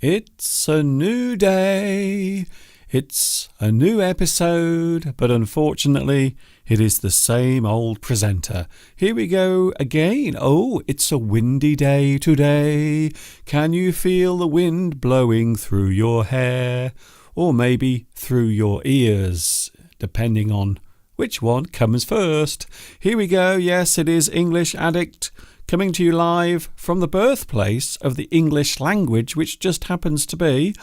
It's a new day. It's a new episode, but unfortunately, it is the same old presenter. Here we go again. Oh, it's a windy day today. Can you feel the wind blowing through your hair? Or maybe through your ears, depending on which one comes first. Here we go. Yes, it is English Addict coming to you live from the birthplace of the English language, which just happens to be...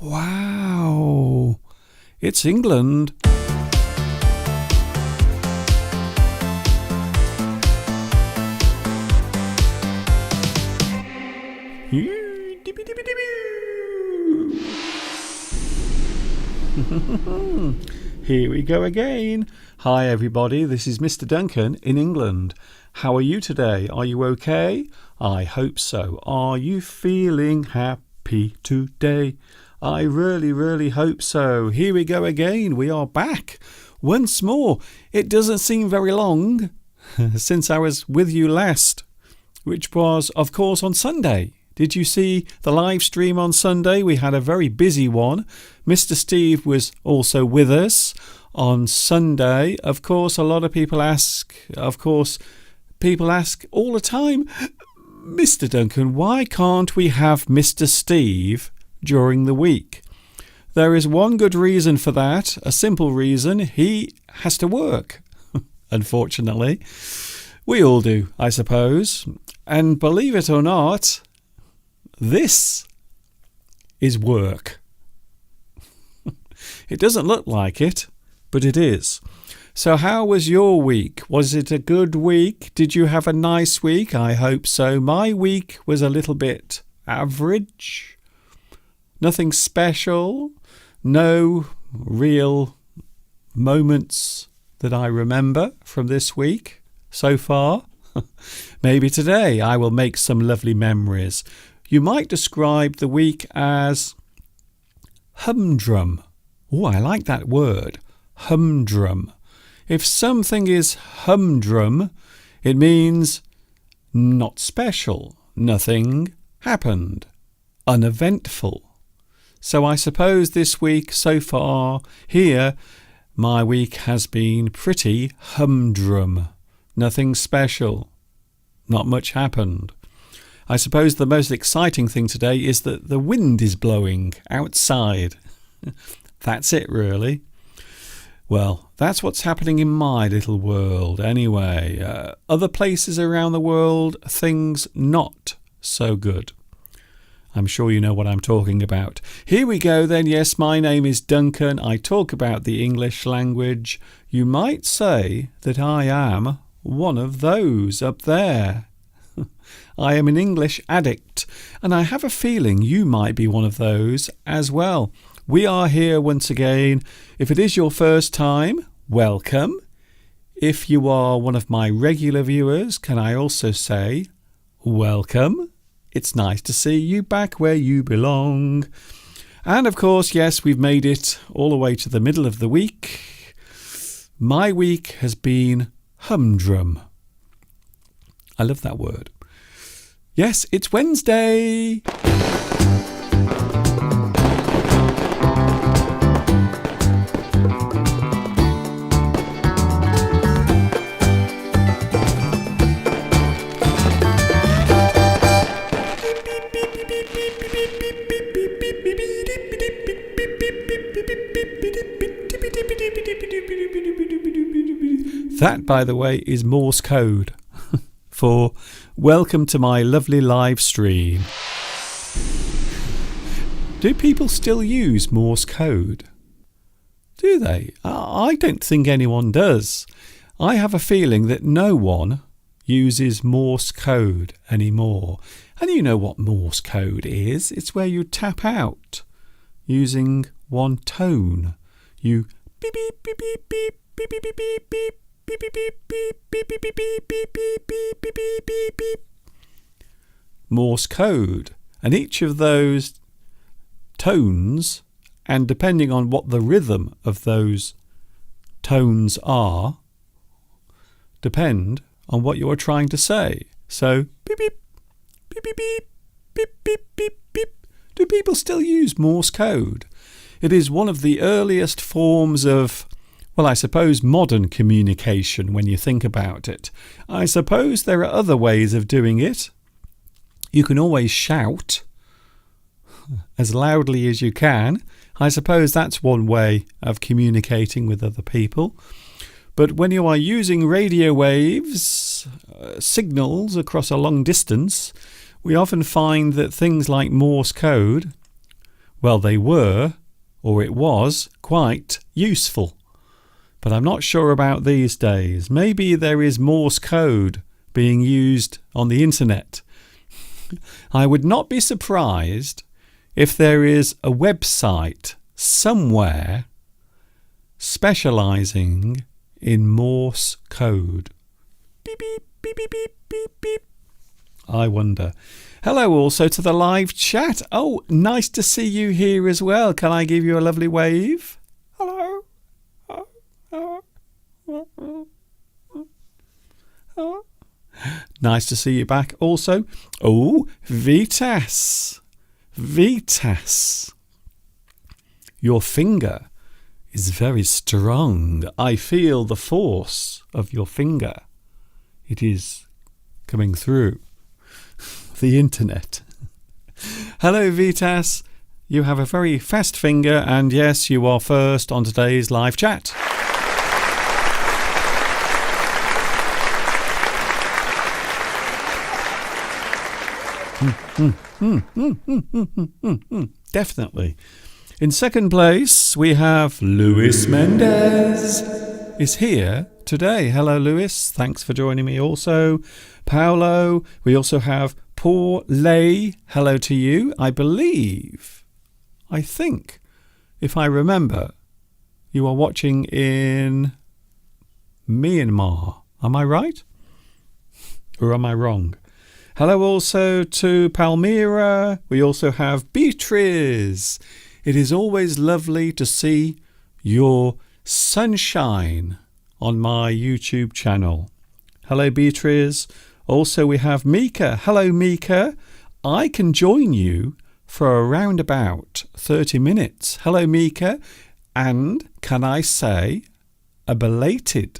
Wow, it's England. Here we go again. Hi everybody, this is Mr. Duncan in England. How are you today? Are you okay? I hope so. Are you feeling happy today? I really hope so. Here we go again. We are back once more. It doesn't seem very long since I was with you last, which was, of course, on Sunday. Did you see the live stream on Sunday? We had a very busy one. Mr. Steve was also with us on Sunday. Of course, a lot of people ask, all the time, Mr. Duncan, why can't we have Mr. Steve during the week? There is one good reason for that, a simple reason. He has to work, unfortunately. We all do, I suppose. And believe it or not, this is work. It doesn't look like it, but it is. So how was your week? Was it a good week? Did you have a nice week? I hope so. My week was a little bit average. Nothing special, no real moments that I remember from this week so far. Maybe today I will make some lovely memories. You might describe the week as humdrum. Oh, I like that word, humdrum. If something is humdrum, it means not special, nothing happened, uneventful. So I suppose this week so far here, my week has been pretty humdrum. Nothing special. Not much happened. I suppose the most exciting thing today is that the wind is blowing outside. That's it, really. Well, that's what's happening in my little world anyway. Other places around the world, things not so good. I'm sure you know what I'm talking about. Here we go then. Yes, my name is Duncan. I talk about the English language. You might say that I am one of those up there. I am an English addict, and I have a feeling you might be one of those as well. We are here once again. If it is your first time, welcome. If you are one of my regular viewers, can I also say welcome? It's nice to see you back where you belong. And of course, yes, we've made it all the way to the middle of the week. My week has been humdrum. I love that word. Yes, it's Wednesday. That, by the way, is Morse code for welcome to my lovely live stream. Do people still use Morse code? Do they? I don't think anyone does. I have a feeling that no one uses Morse code anymore. And you know what Morse code is. It's where you tap out using one tone. You beep beep beep beep beep beep beep beep beep beep. Beep, beep, beep, beep, beep, beep, beep, beep, beep, beep, beep, beep, beep, beep, beep. Morse code. And each of those tones, and depending on what the rhythm of those tones are, depend on what you are trying to say. So, beep, beep, beep, beep, beep, Beep, beep, beep, beep. Do people still use Morse code? It is one of the earliest forms of, well, I suppose modern communication when you think about it. I suppose there are other ways of doing it. You can always shout as loudly as you can. I suppose that's one way of communicating with other people. But when you are using radio waves, signals across a long distance, we often find that things like Morse code, well, they were, or it was, quite useful. But I'm not sure about these days. Maybe there is Morse code being used on the internet. I would not be surprised if there is a website somewhere specializing in Morse code. Beep, beep, beep, beep, beep, beep, beep. I wonder. Hello also to the live chat. Oh, nice to see you here as well. Can I give you a lovely wave? Hello. Nice to see you back also. Oh, Vitas. Vitas. Your finger is very strong. I feel the force of your finger. It is coming through the internet. Hello, Vitas. You have a very fast finger, and yes, you are first on today's live chat. Definitely. In second place, we have Luis Mendez is here today. Hello, Luis. Thanks for joining me also. Paolo. We also have Paul Lay. Hello to you. I think, if I remember, you are watching in Myanmar. Am I right? Or am I wrong? Hello also to Palmyra. We also have Beatrice. It is always lovely to see your sunshine on my YouTube channel. Hello, Beatrice. Also, we have Mika. Hello, Mika. I can join you for around about 30 minutes. Hello, Mika. And can I say a belated,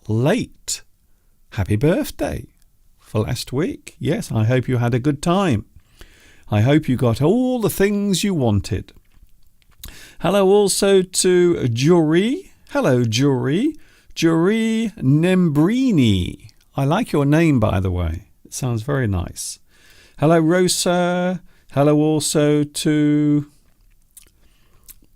late happy birthday for last week? Yes, I hope you had a good time. I hope you got all the things you wanted. Hello also to Jury. Hello, Jury. Jury Nembrini. I like your name, by the way. It sounds very nice. Hello, Rosa. Hello also to...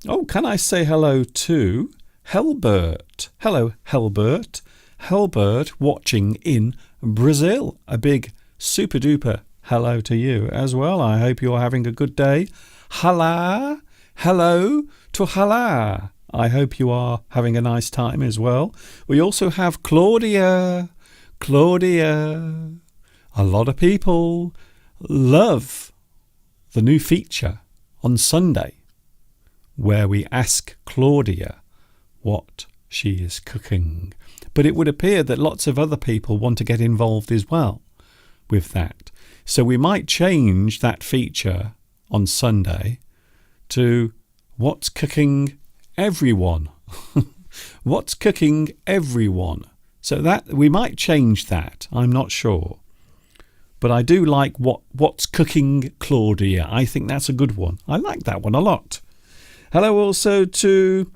Oh, can I say hello to Helbert? Hello, Helbert. Helbert watching in Brazil. A big super duper hello to you as well. I hope you're having a good day. Hala. Hello to Hala. I hope you are having a nice time as well. We also have Claudia. Claudia. A lot of people love the new feature on Sunday where we ask Claudia what she is cooking. But it would appear that lots of other people want to get involved as well with that. So we might change that feature on Sunday to What's Cooking Everyone. What's Cooking Everyone. So that we might change that. I'm not sure. But I do like What's Cooking Claudia. I think that's a good one. I like that one a lot. Hello also to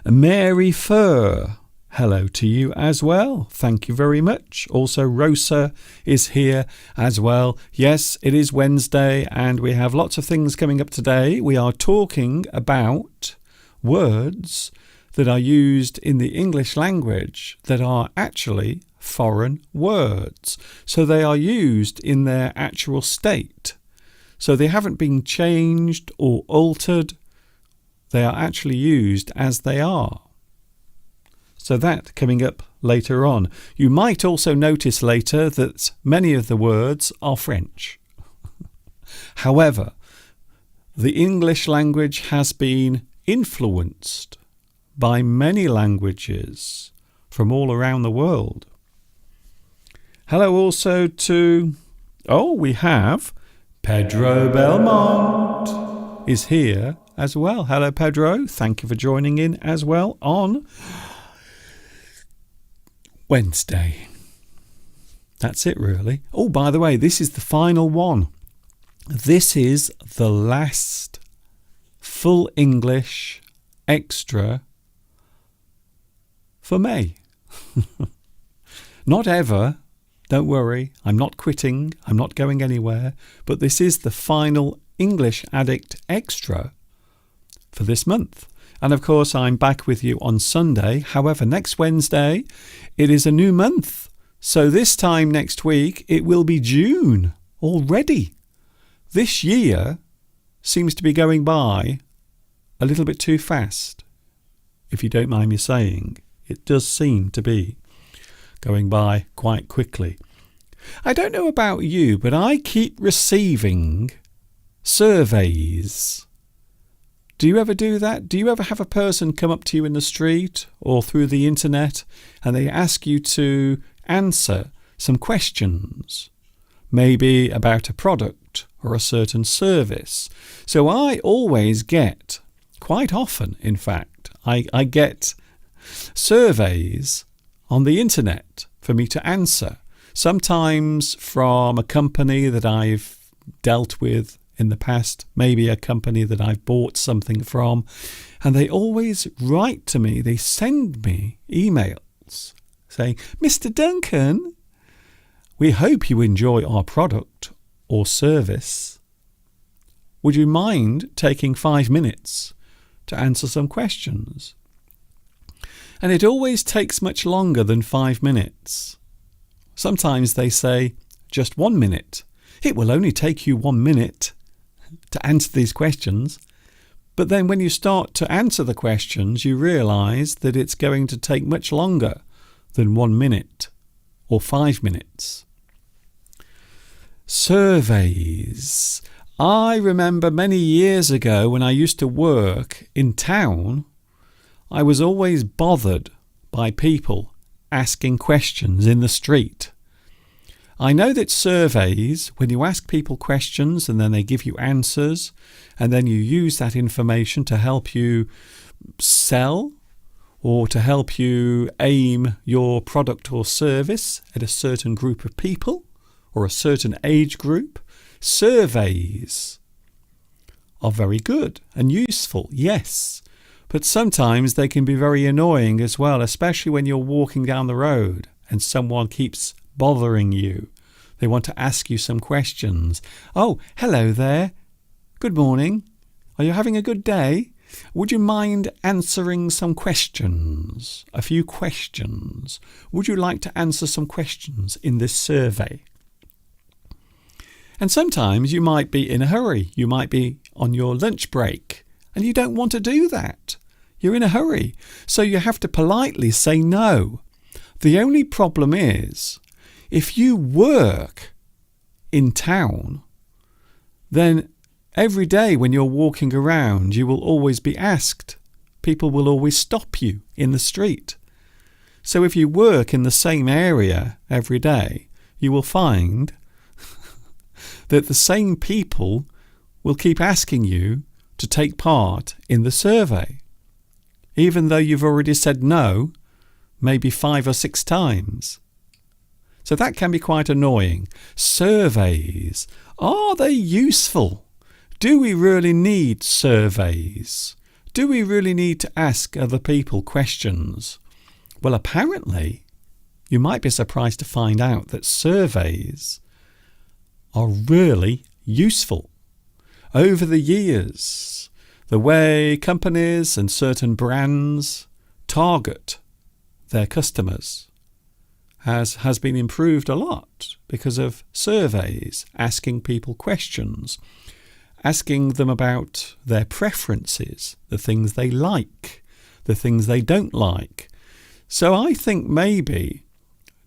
Mary Fur. Hello to you as well. Thank you very much. Also, Rosa is here as well. Yes, it is Wednesday and we have lots of things coming up today. We are talking about words that are used in the English language that are actually foreign words. So they are used in their actual state. So they haven't been changed or altered. They are actually used as they are. So that coming up later on. You might also notice later that many of the words are French. However, the English language has been influenced by many languages from all around the world. Hello also to... Oh, we have Pedro Belmont is here as well. Hello, Pedro. Thank you for joining in as well on Wednesday. That's it, really. Oh, by the way, this is the final one. This is the last full English extra for May. Not ever. Don't worry. I'm not quitting. I'm not going anywhere. But this is the final English Addict extra for this month. And of course, I'm back with you on Sunday. However, next Wednesday, it is a new month. So this time next week, it will be June already. This year seems to be going by a little bit too fast, if you don't mind me saying. It does seem to be going by quite quickly. I don't know about you, but I keep receiving surveys. Do you ever do that? Do you ever have a person come up to you in the street or through the internet and they ask you to answer some questions, maybe about a product or a certain service? So I always get, quite often in fact, I get surveys on the internet for me to answer, sometimes from a company that I've dealt with in the past, maybe a company that I've bought something from, and they always write to me, they send me emails saying, Mr. Duncan, we hope you enjoy our product or service. Would you mind taking 5 minutes to answer some questions? And it always takes much longer than 5 minutes. Sometimes they say just 1 minute. It will only take you 1 minute to answer these questions. But then when you start to answer the questions, you realise that it's going to take much longer than 1 minute or 5 minutes. Surveys. I remember many years ago when I used to work in town, I was always bothered by people asking questions in the street. I know that surveys, when you ask people questions and then they give you answers, and then you use that information to help you sell or to help you aim your product or service at a certain group of people or a certain age group, surveys are very good and useful, yes. But sometimes they can be very annoying as well, especially when you're walking down the road and someone keeps bothering you. They want to ask you some questions. Oh, hello there. Good morning. Are you having a good day? Would you mind answering some questions? A few questions. Would you like to answer some questions in this survey? And sometimes you might be in a hurry. You might be on your lunch break and you don't want to do that. You're in a hurry. So you have to politely say no. The only problem is, if you work in town, then every day when you're walking around, you will always be asked. People will always stop you in the street. So if you work in the same area every day, you will find that the same people will keep asking you to take part in the survey, even though you've already said no, maybe 5 or 6 times. So that can be quite annoying. Surveys, are they useful? Do we really need surveys? Do we really need to ask other people questions? Well, apparently, you might be surprised to find out that surveys are really useful. Over the years, the way companies and certain brands target their customers has been improved a lot because of surveys, asking people questions, asking them about their preferences, the things they like, the things they don't like. So I think maybe,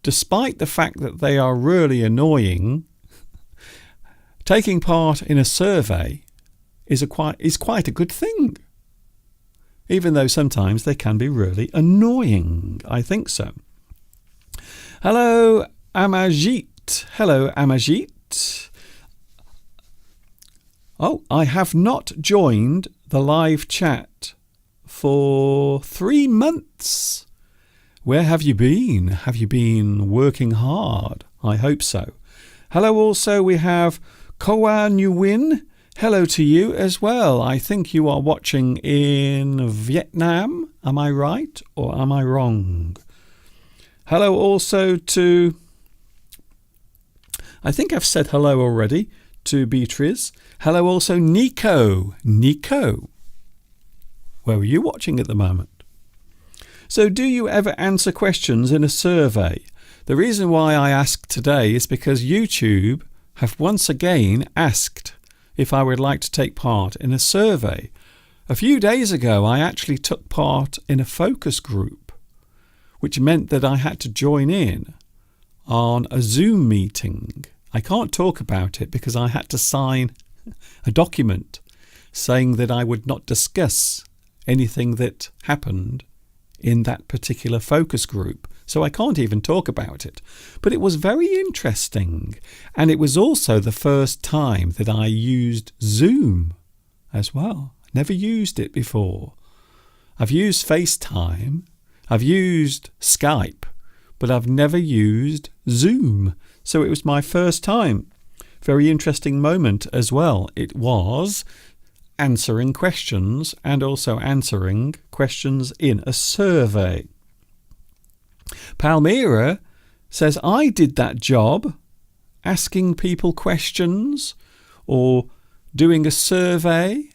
despite the fact that they are really annoying, taking part in a survey is quite a good thing. Even though sometimes they can be really annoying. I think so. Hello, Amajit. Hello, Amajit. Oh, I have not joined the live chat for 3 months. Where have you been? Have you been working hard? I hope so. Hello also, we have Koa Nguyen. Hello to you as well. I think you are watching in Vietnam. Am I right or am I wrong? Hello also to... I think I've said hello already to Beatrice. Hello also Nico. Nico. Where are you watching at the moment? So do you ever answer questions in a survey? The reason why I ask today is because YouTube have once again asked if I would like to take part in a survey. A few days ago I actually took part in a focus group, which meant that I had to join in on a Zoom meeting. I can't talk about it because I had to sign a document saying that I would not discuss anything that happened in that particular focus group. So I can't even talk about it. But it was very interesting. And it was also the first time that I used Zoom as well. Never used it before. I've used FaceTime. I've used Skype. But I've never used Zoom. So it was my first time. Very interesting moment as well. It was answering questions and also answering questions in a survey. Palmyra says, I did that job, asking people questions or doing a survey.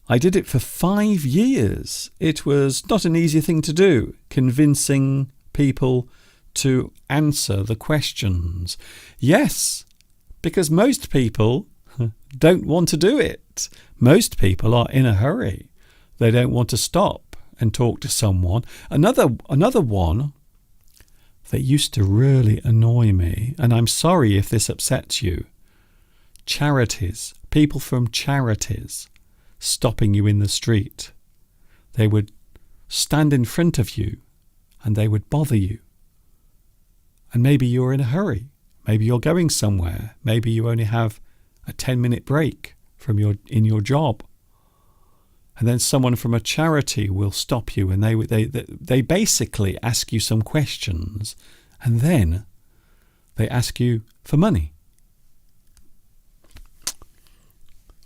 I did it for 5 years. It was not an easy thing to do, convincing people to answer the questions. Yes, because most people don't want to do it. Most people are in a hurry. They don't want to stop and talk to someone. Another one that used to really annoy me, and I'm sorry if this upsets you, charities, people from charities stopping you in the street. They would stand in front of you and they would bother you. And maybe you're in a hurry. Maybe you're going somewhere. Maybe you only have a 10-minute break from your job. And then someone from a charity will stop you and they basically ask you some questions and then they ask you for money.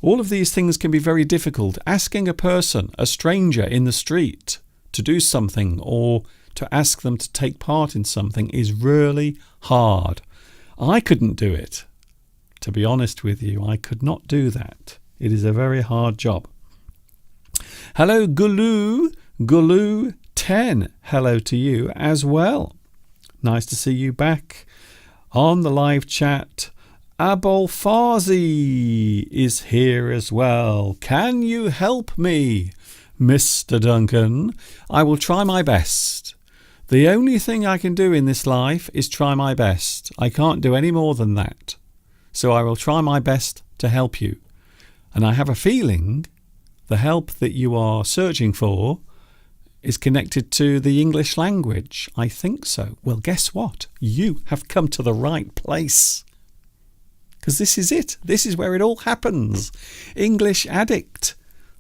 All of these things can be very difficult. Asking a person, a stranger in the street, to do something or to ask them to take part in something is really hard. I couldn't do it. To be honest with you, I could not do that. It is a very hard job. Hello, Gulu 10. Hello to you as well. Nice to see you back on the live chat. Abol Farzi is here as well. Can you help me, Mr. Duncan? I will try my best. The only thing I can do in this life is try my best. I can't do any more than that. So I will try my best to help you. And I have a feeling the help that you are searching for is connected to the English language. I think so. Well, guess what? You have come to the right place. Because this is it. This is where it all happens. English Addict,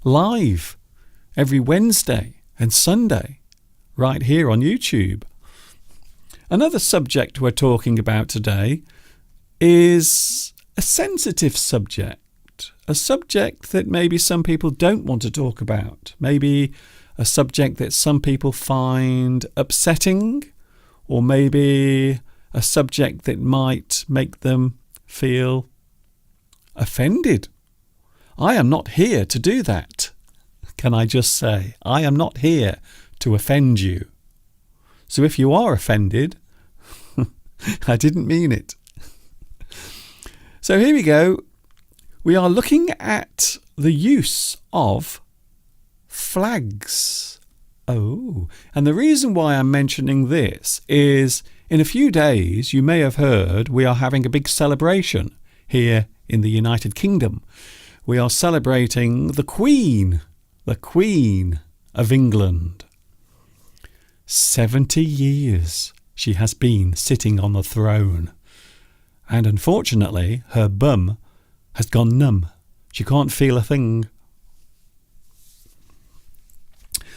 live every Wednesday and Sunday, right here on YouTube. Another subject we're talking about today is a sensitive subject, a subject that maybe some people don't want to talk about, maybe a subject that some people find upsetting, or maybe a subject that might make them feel offended. I am not here to do that. Can I just say, I am not here to offend you. So if you are offended, I didn't mean it. So here we go. We are looking at the use of flags. Oh, and the reason why I'm mentioning this is in a few days, you may have heard, we are having a big celebration here in the United Kingdom. We are celebrating the Queen of England. 70 years she has been sitting on the throne. And unfortunately, her bum has gone numb. She can't feel a thing.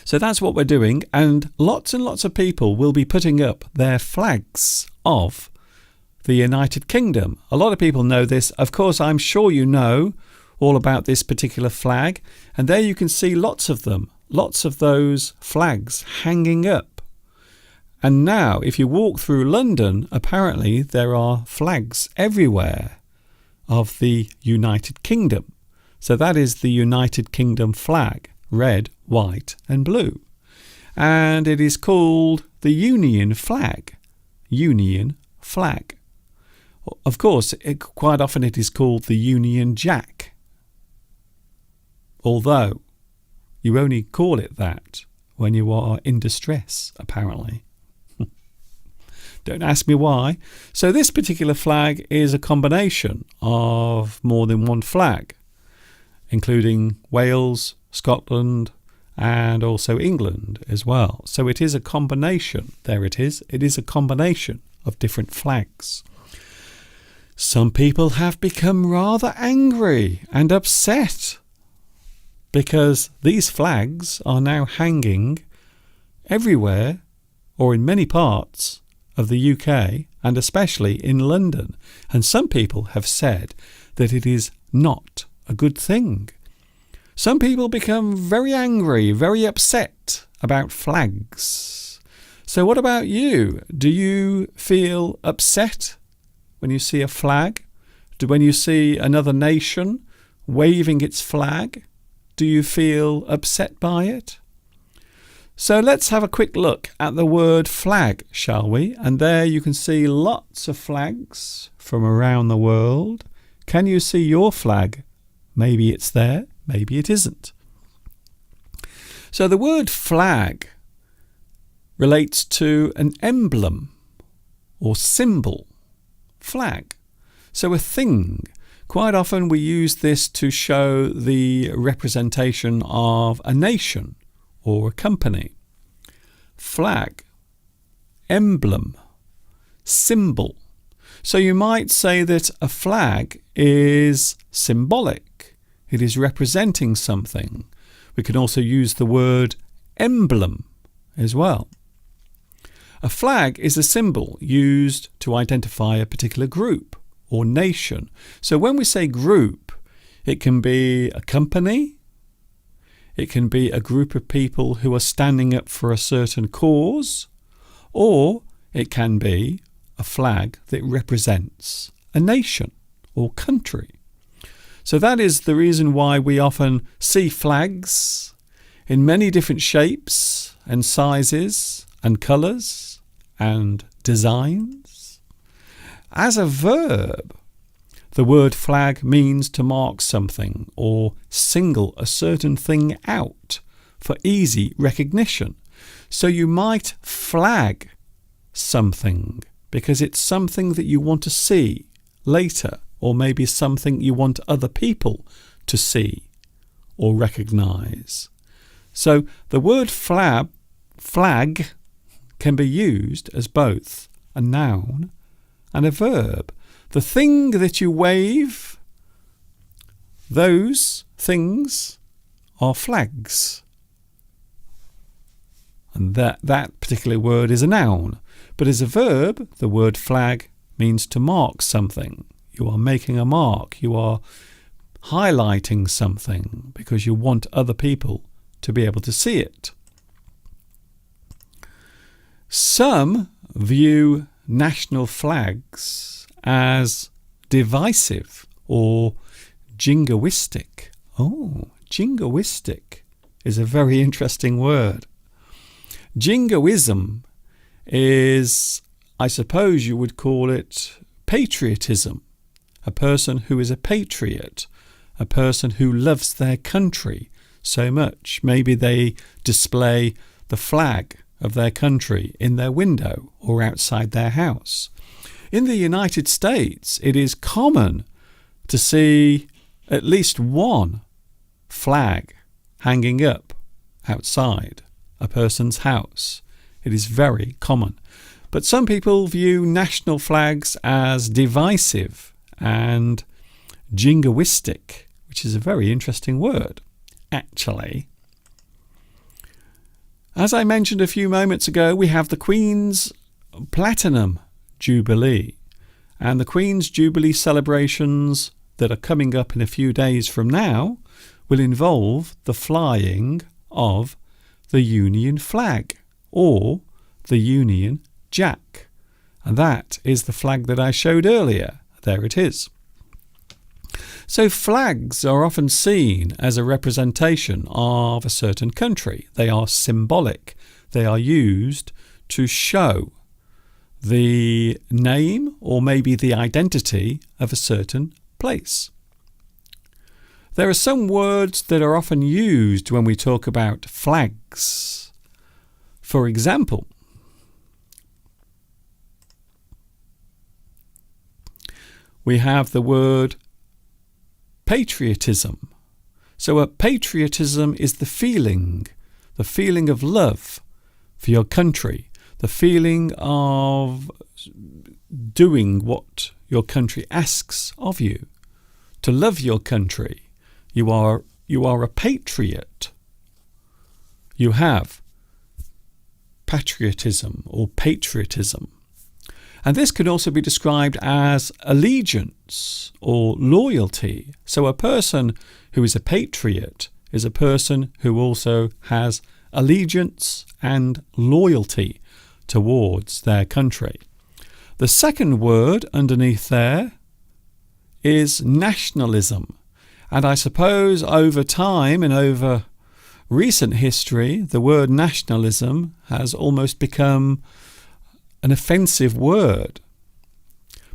So that's what we're doing, and lots of people will be putting up their flags of the United Kingdom. A lot of people know this. Of course, I'm sure you know all about this particular flag, and there you can see lots of them, lots of those flags hanging up. And now, if you walk through London, apparently there are flags everywhere of the United Kingdom. So that is the United Kingdom flag, red, white and blue. And it is called the Union flag. Union flag. Of course, quite often it is called the Union Jack. Although you only call it that when you are in distress, apparently. Don't ask me why. So this particular flag is a combination of more than one flag, including Wales, Scotland, and also England as well. So it is a combination. There it is. It is a combination of different flags. Some people have become rather angry and upset because these flags are now hanging everywhere or in many parts of the UK and especially in London. And some people have said that it is not a good thing. Some people become very angry, very upset about flags. So what about you? Do you feel upset when you see a flag? When you see another nation waving its flag? Do you feel upset by it? So let's have a quick look at the word flag, shall we? And there you can see lots of flags from around the world. Can you see your flag? Maybe it's there, maybe it isn't. So the word flag relates to an emblem or symbol. Flag. So a thing. Quite often we use this to show the representation of a nation or a company. Flag, emblem, symbol. So you might say that a flag is symbolic. It is representing something. We can also use the word emblem as well. A flag is a symbol used to identify a particular group or nation. So when we say group, it can be a company. It can be a group of people who are standing up for a certain cause, or it can be a flag that represents a nation or country. So that is the reason why we often see flags in many different shapes and sizes and colours and designs. As a verb, the word flag means to mark something or single a certain thing out for easy recognition. So you might flag something because it's something that you want to see later, or maybe something you want other people to see or recognise. So the word flag can be used as both a noun and a verb. The thing that you wave, those things are flags. And that particular word is a noun. But as a verb, the word flag means to mark something. You are making a mark. You are highlighting something because you want other people to be able to see it. Some view national flags as divisive or jingoistic. Oh, jingoistic is a very interesting word. Jingoism is, I suppose you would call it patriotism. A person who is a patriot, a person who loves their country so much. Maybe they display the flag of their country in their window or outside their house. In the United States, it is common to see at least one flag hanging up outside a person's house. It is very common. But some people view national flags as divisive and jingoistic, which is a very interesting word, actually. As I mentioned a few moments ago, we have the Queen's Platinum Jubilee. And the Queen's Jubilee celebrations that are coming up in a few days from now will involve the flying of the Union flag or the Union Jack. And that is the flag that I showed earlier. There it is. So flags are often seen as a representation of a certain country. They are symbolic. They are used to show the name or maybe the identity of a certain place. There are some words that are often used when we talk about flags. For example, we have the word patriotism. So a patriotism is the feeling of love for your country, the feeling of doing what your country asks of you, to love your country. You are a patriot. You have patriotism or patriotism. And this can also be described as allegiance or loyalty. So a person who is a patriot is a person who also has allegiance and loyalty towards their country. The second word underneath there is nationalism. And I suppose over time and over recent history, the word nationalism has almost become an offensive word.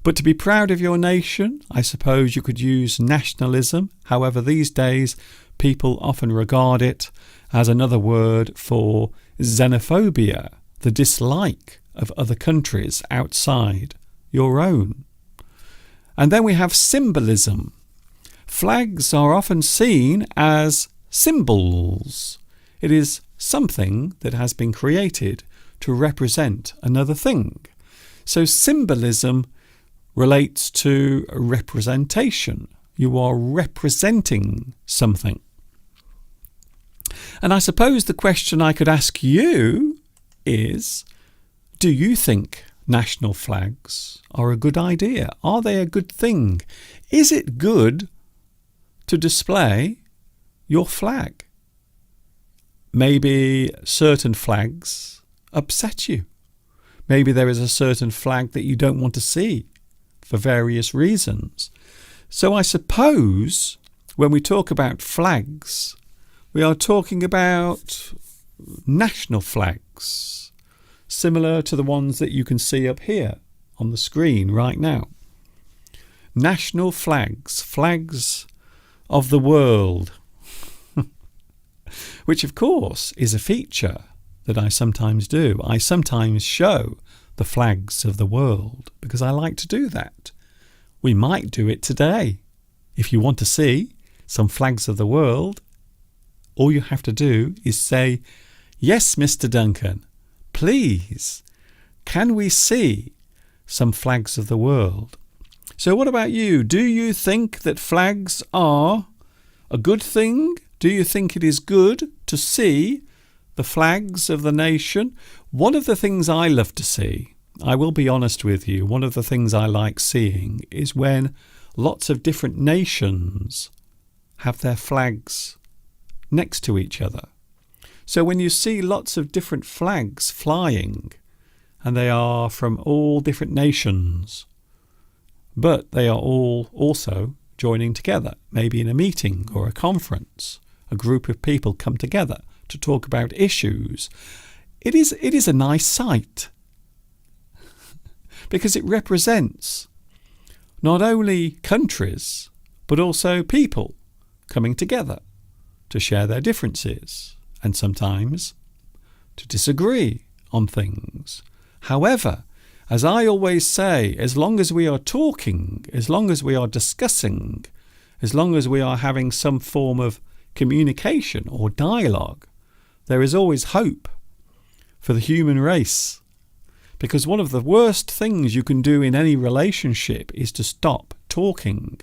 But to be proud of your nation, I suppose you could use nationalism. However, these days people often regard it as another word for xenophobia, the dislike of other countries outside your own. And then we have symbolism. Flags are often seen as symbols. It is something that has been created to represent another thing. So symbolism relates to representation. You are representing something. And I suppose the question I could ask you is, do you think national flags are a good idea? Are they a good thing? Is it good to display your flag? Maybe certain flags upset you. Maybe there is a certain flag that you don't want to see for various reasons. So I suppose when we talk about flags, we are talking about national flags, similar to the ones that you can see up here on the screen right now. National flags, flags of the world, which of course is a feature that I sometimes do. I sometimes show the flags of the world because I like to do that. We might do it today. If you want to see some flags of the world, all you have to do is say, "Yes, Mr. Duncan, please, can we see some flags of the world?" So what about you? Do you think that flags are a good thing? Do you think it is good to see the flags of the nation? One of the things I love to see, I will be honest with you, one of the things I like seeing is when lots of different nations have their flags next to each other. So when you see lots of different flags flying, and they are from all different nations, but they are all also joining together, maybe in a meeting or a conference, a group of people come together to talk about issues. It is a nice sight because it represents not only countries but also people coming together to share their differences and sometimes to disagree on things. However, as I always say, as long as we are talking, as long as we are discussing, as long as we are having some form of communication or dialogue, there is always hope for the human race. Because one of the worst things you can do in any relationship is to stop talking.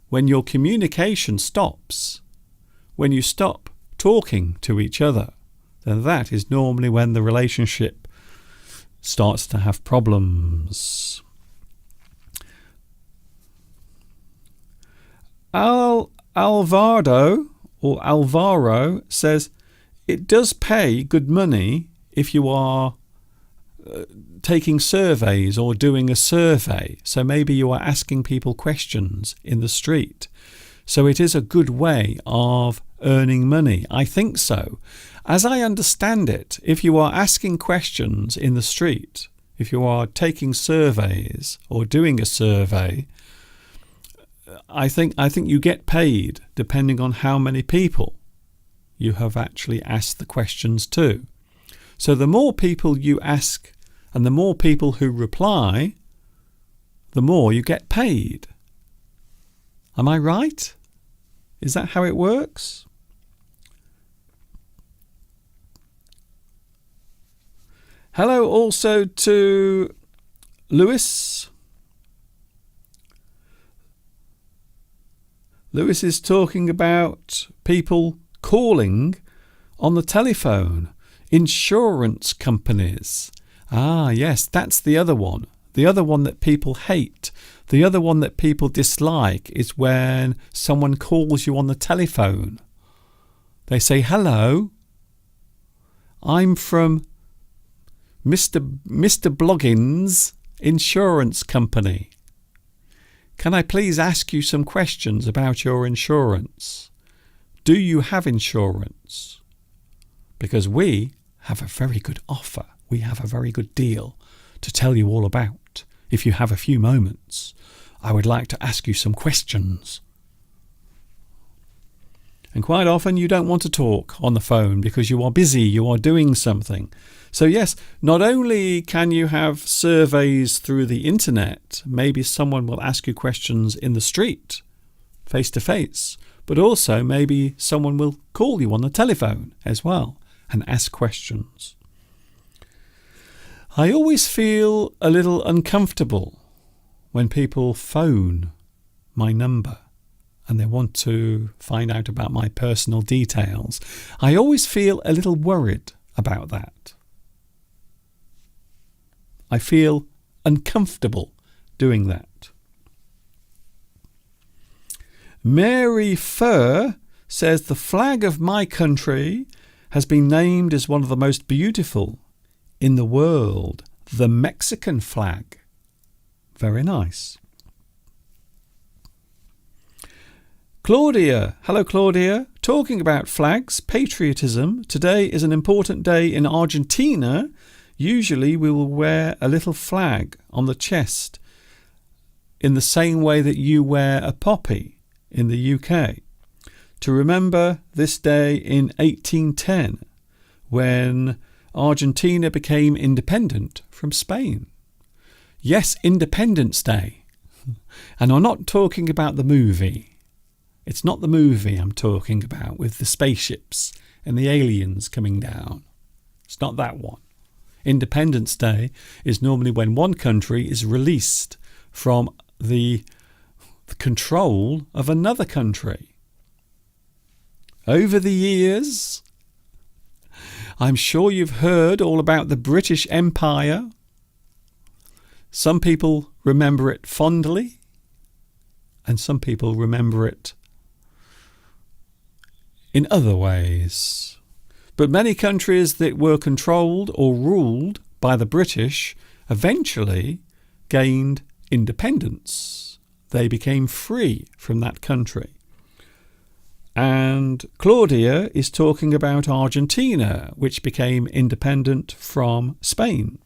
When your communication stops, when you stop talking to each other, then that is normally when the relationship starts to have problems. Alvaro says, it does pay good money if you are taking surveys or doing a survey. So maybe you are asking people questions in the street. So it is a good way of earning money. I think so. As I understand it, if you are asking questions in the street, if you are taking surveys or doing a survey, I think you get paid depending on how many people you have actually asked the questions to. So the more people you ask and the more people who reply, the more you get paid. Am I right? Is that how it works? Hello also to Lewis. Lewis is talking about people calling on the telephone. Insurance companies. Ah, yes, that's the other one. The other one that people hate. The other one that people dislike is when someone calls you on the telephone. They say, hello, I'm from Mr. Bloggins Insurance Company. Can I please ask you some questions about your insurance? Do you have insurance? Because we have a very good offer. We have a very good deal to tell you all about. If you have a few moments, I would like to ask you some questions. And quite often you don't want to talk on the phone because you are busy, you are doing something. So yes, not only can you have surveys through the internet, maybe someone will ask you questions in the street, face to face, but also maybe someone will call you on the telephone as well and ask questions. I always feel a little uncomfortable when people phone my number and they want to find out about my personal details. I always feel a little worried about that. I feel uncomfortable doing that. Mary Furr says the flag of my country has been named as one of the most beautiful in the world, the Mexican flag. Very nice. Claudia, hello Claudia. Talking about flags, patriotism, today is an important day in Argentina. Usually we will wear a little flag on the chest in the same way that you wear a poppy in the UK, to remember this day in 1810 when Argentina became independent from Spain. Yes, Independence Day. And I'm not talking about the movie. It's not the movie I'm talking about with the spaceships and the aliens coming down. It's not that one. Independence Day is normally when one country is released from the control of another country. Over the years, I'm sure you've heard all about the British Empire. Some people remember it fondly, and some people remember it in other ways. But many countries that were controlled or ruled by the British eventually gained independence. They became free from that country. And Claudia is talking about Argentina, which became independent from Spain.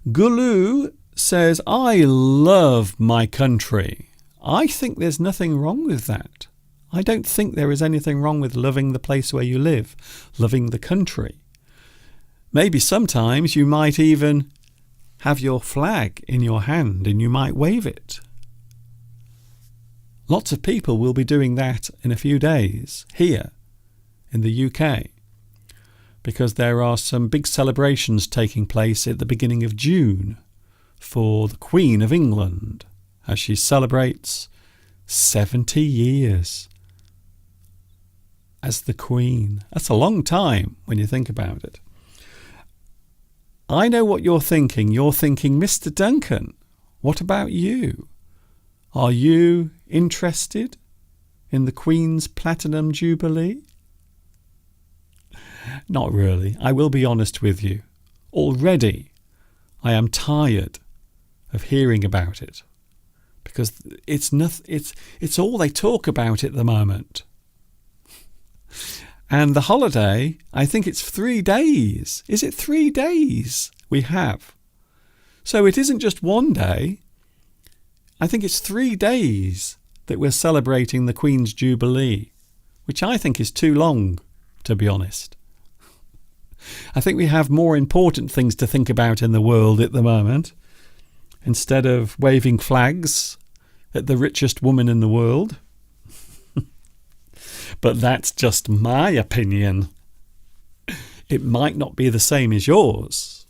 Gulu says, I love my country. I think there's nothing wrong with that. I don't think there is anything wrong with loving the place where you live, loving the country. Maybe sometimes you might even have your flag in your hand and you might wave it. Lots of people will be doing that in a few days here in the UK. because there are some big celebrations taking place at the beginning of June for the Queen of England as she celebrates 70 years as the Queen. That's a long time when you think about it. I know what you're thinking. You're thinking, Mr. Duncan, what about you? Are you interested in the Queen's Platinum Jubilee? Not really. I will be honest with you. Already, I am tired of hearing about it because it's all they talk about at the moment. And the holiday, I think it's 3 days. Is it 3 days we have? So it isn't just one day. I think it's 3 days that we're celebrating the Queen's Jubilee, which I think is too long, to be honest. I think we have more important things to think about in the world at the moment, instead of waving flags at the richest woman in the world. But that's just my opinion. It might not be the same as yours.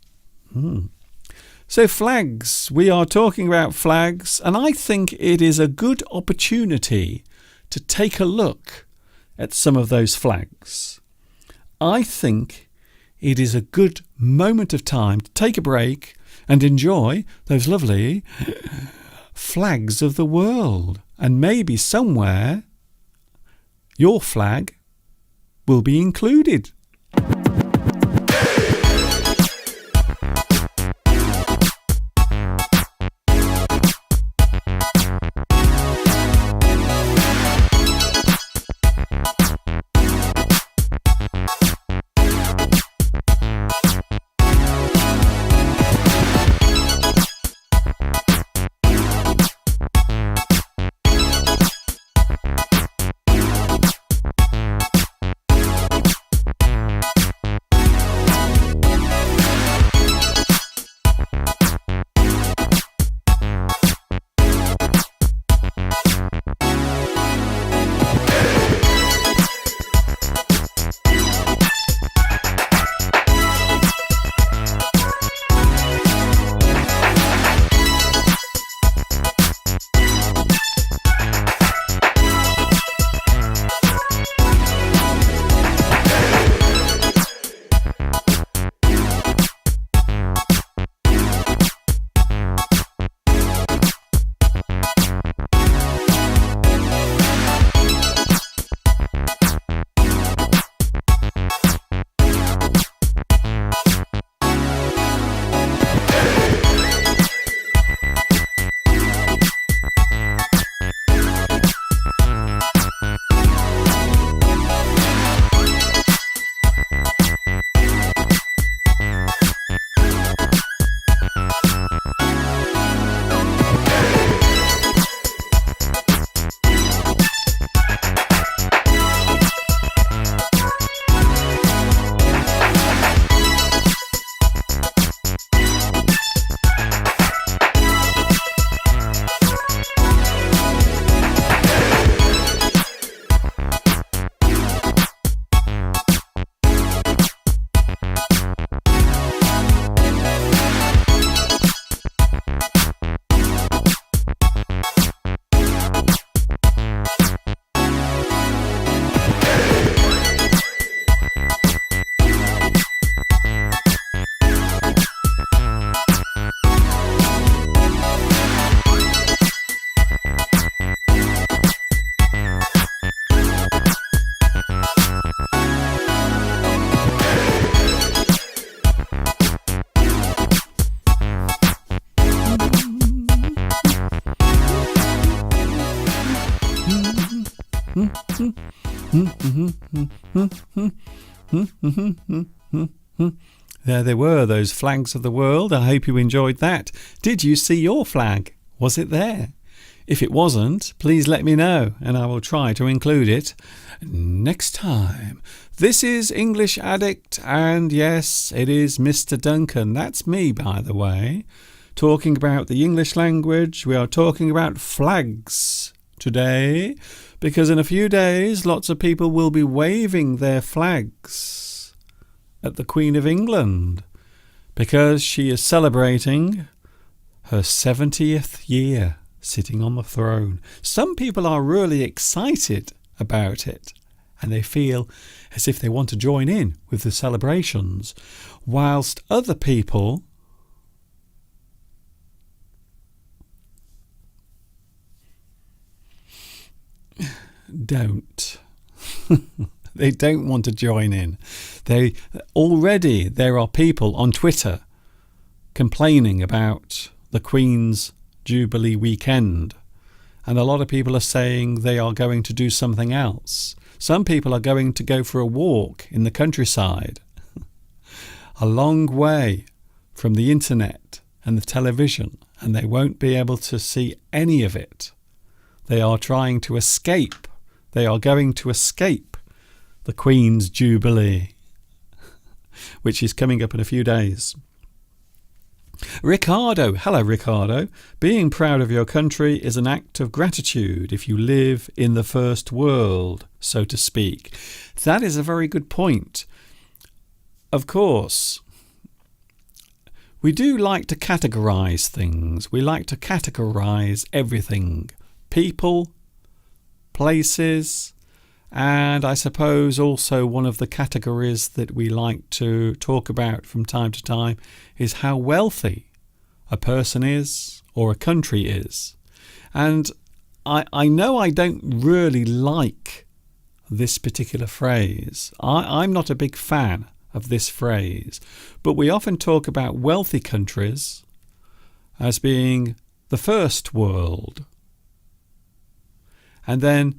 So flags, we are talking about flags, and I think it is a good opportunity to take a look at some of those flags. I think it is a good moment of time to take a break and enjoy those lovely flags of the world. And maybe somewhere your flag will be included. There they were, those flags of the world. I hope you enjoyed that. Did you see your flag? Was it there? If it wasn't, please let me know and I will try to include it next time. This is English Addict, and yes, it is Mr. Duncan. That's me, by the way, talking about the English language. We are talking about flags today because in a few days lots of people will be waving their flags at the Queen of England because she is celebrating her 70th year sitting on the throne. Some people are really excited about it and they feel as if they want to join in with the celebrations, whilst other people don't. They don't want to join in. There are people on Twitter complaining about the Queen's Jubilee weekend, and a lot of people are saying they are going to do something else. Some people are going to go for a walk in the countryside, a long way from the internet and the television, and they won't be able to see any of it. They are trying to escape. They are going to escape the Queen's Jubilee, which is coming up in a few days. Ricardo, hello Ricardo. Being proud of your country is an act of gratitude if you live in the first world, so to speak. That is a very good point. Of course, we do like to categorise things. We like to categorise everything. People, places, and I suppose also one of the categories that we like to talk about from time to time is how wealthy a person is or a country is. And I know I don't really like this particular phrase. I'm not a big fan of this phrase, but we often talk about wealthy countries as being the first world. And then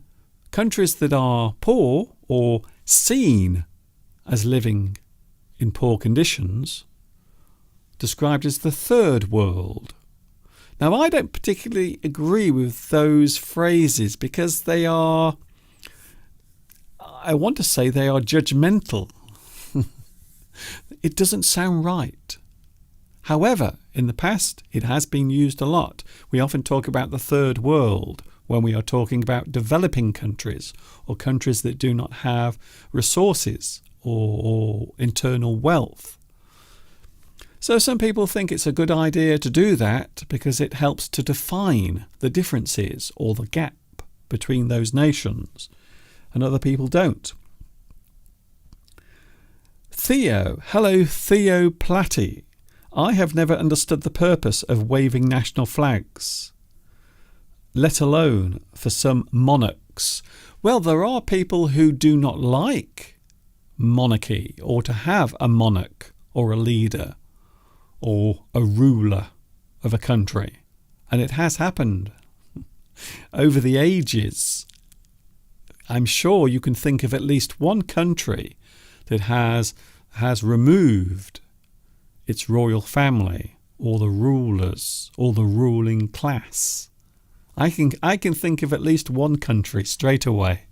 countries that are poor or seen as living in poor conditions, described as the third world. Now, I don't particularly agree with those phrases because they are, I want to say they are judgmental. It doesn't sound right. However, in the past, it has been used a lot. We often talk about the third world when we are talking about developing countries or countries that do not have resources or internal wealth. So some people think it's a good idea to do that because it helps to define the differences or the gap between those nations, and other people don't. Theo, hello Theo Platty. I have never understood the purpose of waving national flags, let alone for some monarchs. Well, there are people who do not like monarchy or to have a monarch or a leader or a ruler of a country. And it has happened over the ages. I'm sure you can think of at least one country that has removed its royal family or the rulers or the ruling class. I can think of at least one country straight away.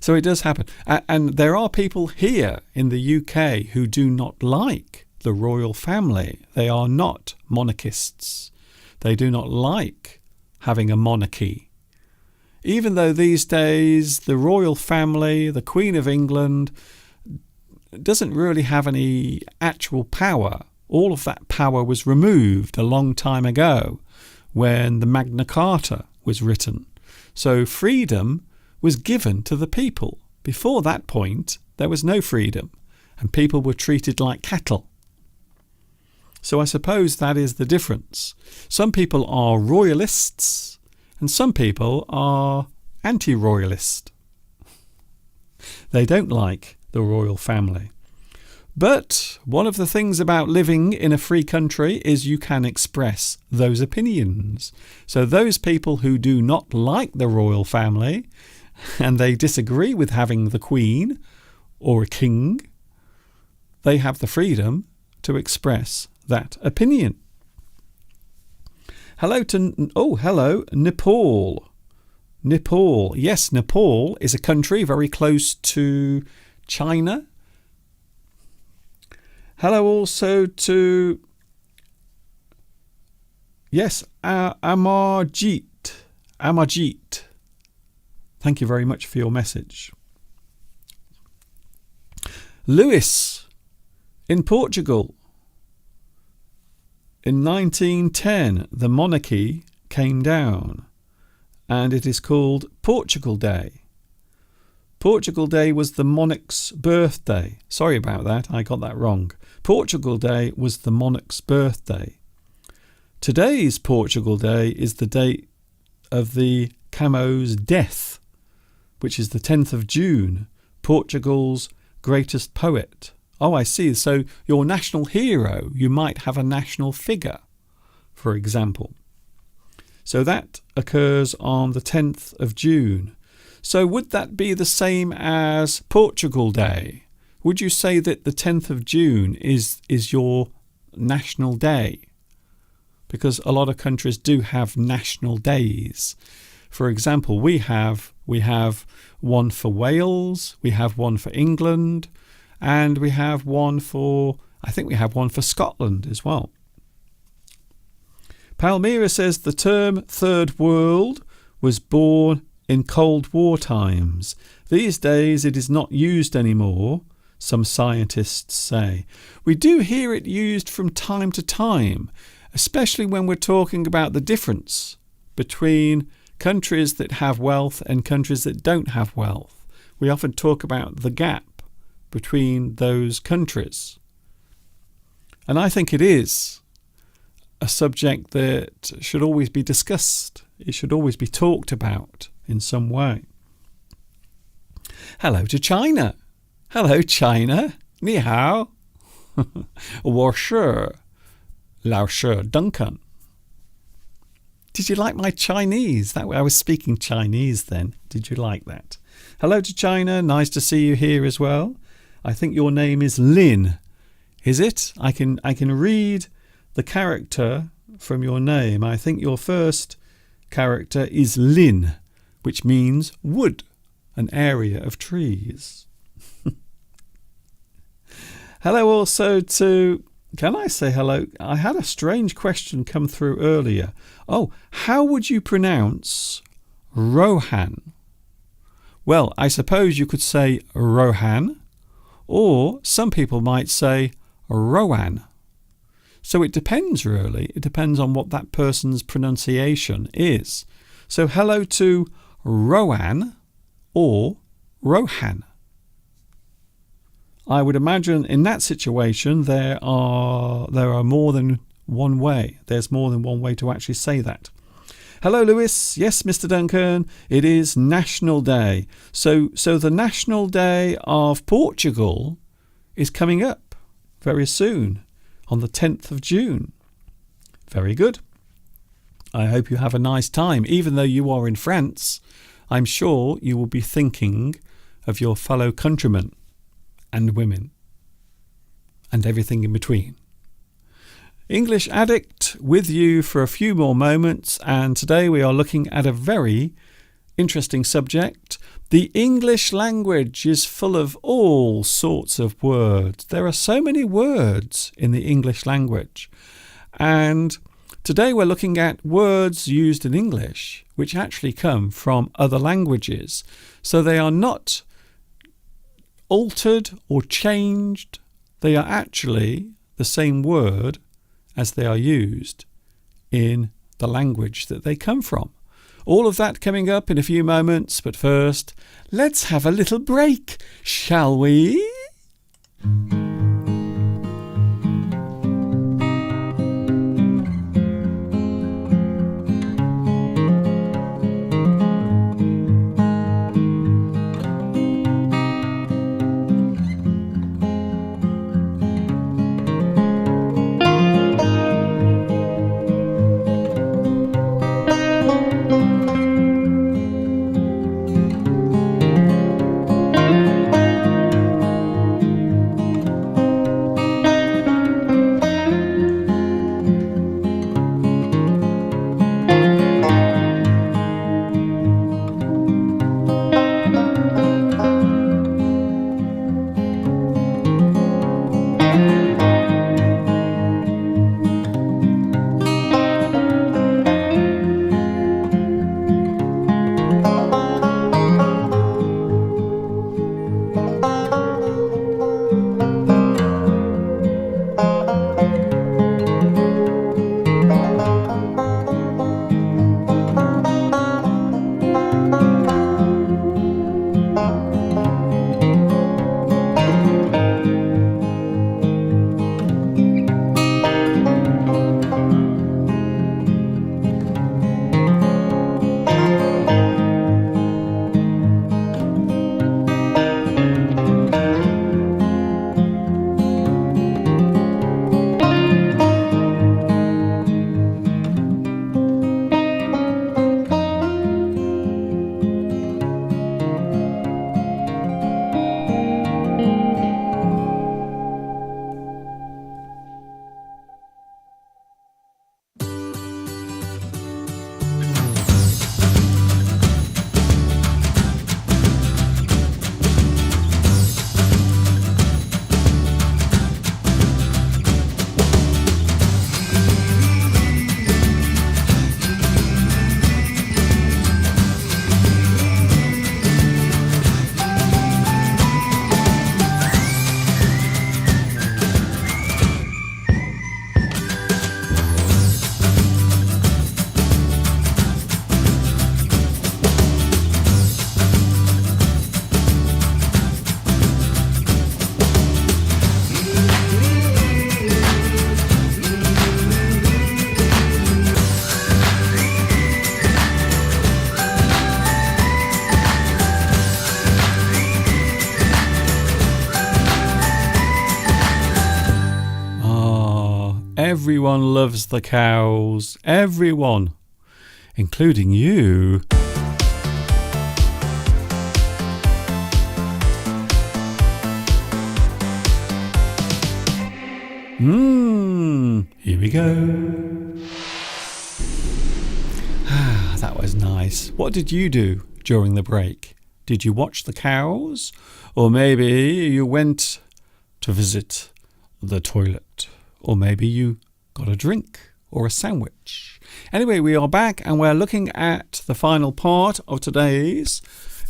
So it does happen. And there are people here in the UK who do not like the royal family. They are not monarchists. They do not like having a monarchy. Even though these days the royal family, the Queen of England, doesn't really have any actual power. All of that power was removed a long time ago when the Magna Carta was written. So freedom was given to the people. Before that point, there was no freedom, and people were treated like cattle. So I suppose that is the difference. Some people are royalists, and some people are anti-royalist. They don't like the royal family. But one of the things about living in a free country is you can express those opinions. So those people who do not like the royal family and they disagree with having the Queen or a king, they have the freedom to express that opinion. Hello, Nepal. Nepal. Yes, Nepal is a country very close to China. Hello also to, yes, Amarjeet. Thank you very much for your message. Lewis in Portugal. In 1910, the monarchy came down, and it is called Portugal Day. Portugal Day was the monarch's birthday. Sorry about that, I got that wrong. Portugal Day was the monarch's birthday. Today's Portugal Day is the date of the Camões' death, which is the 10th of June, Portugal's greatest poet. Oh, I see. So your national hero, you might have a national figure, for example. So that occurs on the 10th of June. So would that be the same as Portugal Day? Would you say that the 10th of June is your national day? Because a lot of countries do have national days. For example, we have one for Wales, we have one for England, and we have one for Scotland as well. Palmyra says the term Third World was born in Cold War times. These days it is not used anymore, some scientists say. We do hear it used from time to time, especially when we're talking about the difference between countries that have wealth and countries that don't have wealth. We often talk about the gap between those countries. And I think it is a subject that should always be discussed. It should always be talked about in some way. Hello to China. Hello, China. Ni hao. Wo shi. Lao shi Duncan. Did you like my Chinese? I was speaking Chinese then. Did you like that? Hello to China. Nice to see you here as well. I think your name is Lin. Is it? I can read the character from your name. I think your first character is Lin, which means wood, an area of trees. Hello also to... Can I say hello? I had a strange question come through earlier. Oh, how would you pronounce Rohan? Well, I suppose you could say Rohan, or some people might say Rowan. So it depends really. It depends on what that person's pronunciation is. So hello to Rowan or Rohan. I would imagine in that situation there are more than one way. There's more than one way to actually say that. Hello, Lewis. Yes, Mr. Duncan. It is National Day. So the National Day of Portugal is coming up very soon on the 10th of June. Very good. I hope you have a nice time. Even though you are in France, I'm sure you will be thinking of your fellow countrymen and women and everything in between. English Addict with you for a few more moments, and today we are looking at a very interesting subject. The English language is full of all sorts of words. There are so many words in the English language, and today we're looking at words used in English which actually come from other languages. So they are not altered or changed. They are actually the same word as they are used in the language that they come from. All of that coming up in a few moments, but first, let's have a little break, shall we? Everyone loves the cows. Everyone, including you. Here we go. That was nice. What did you do during the break? Did you watch the cows? Or maybe you went to visit the toilet? Or maybe you got a drink or a sandwich? Anyway, we are back and we're looking at the final part of today's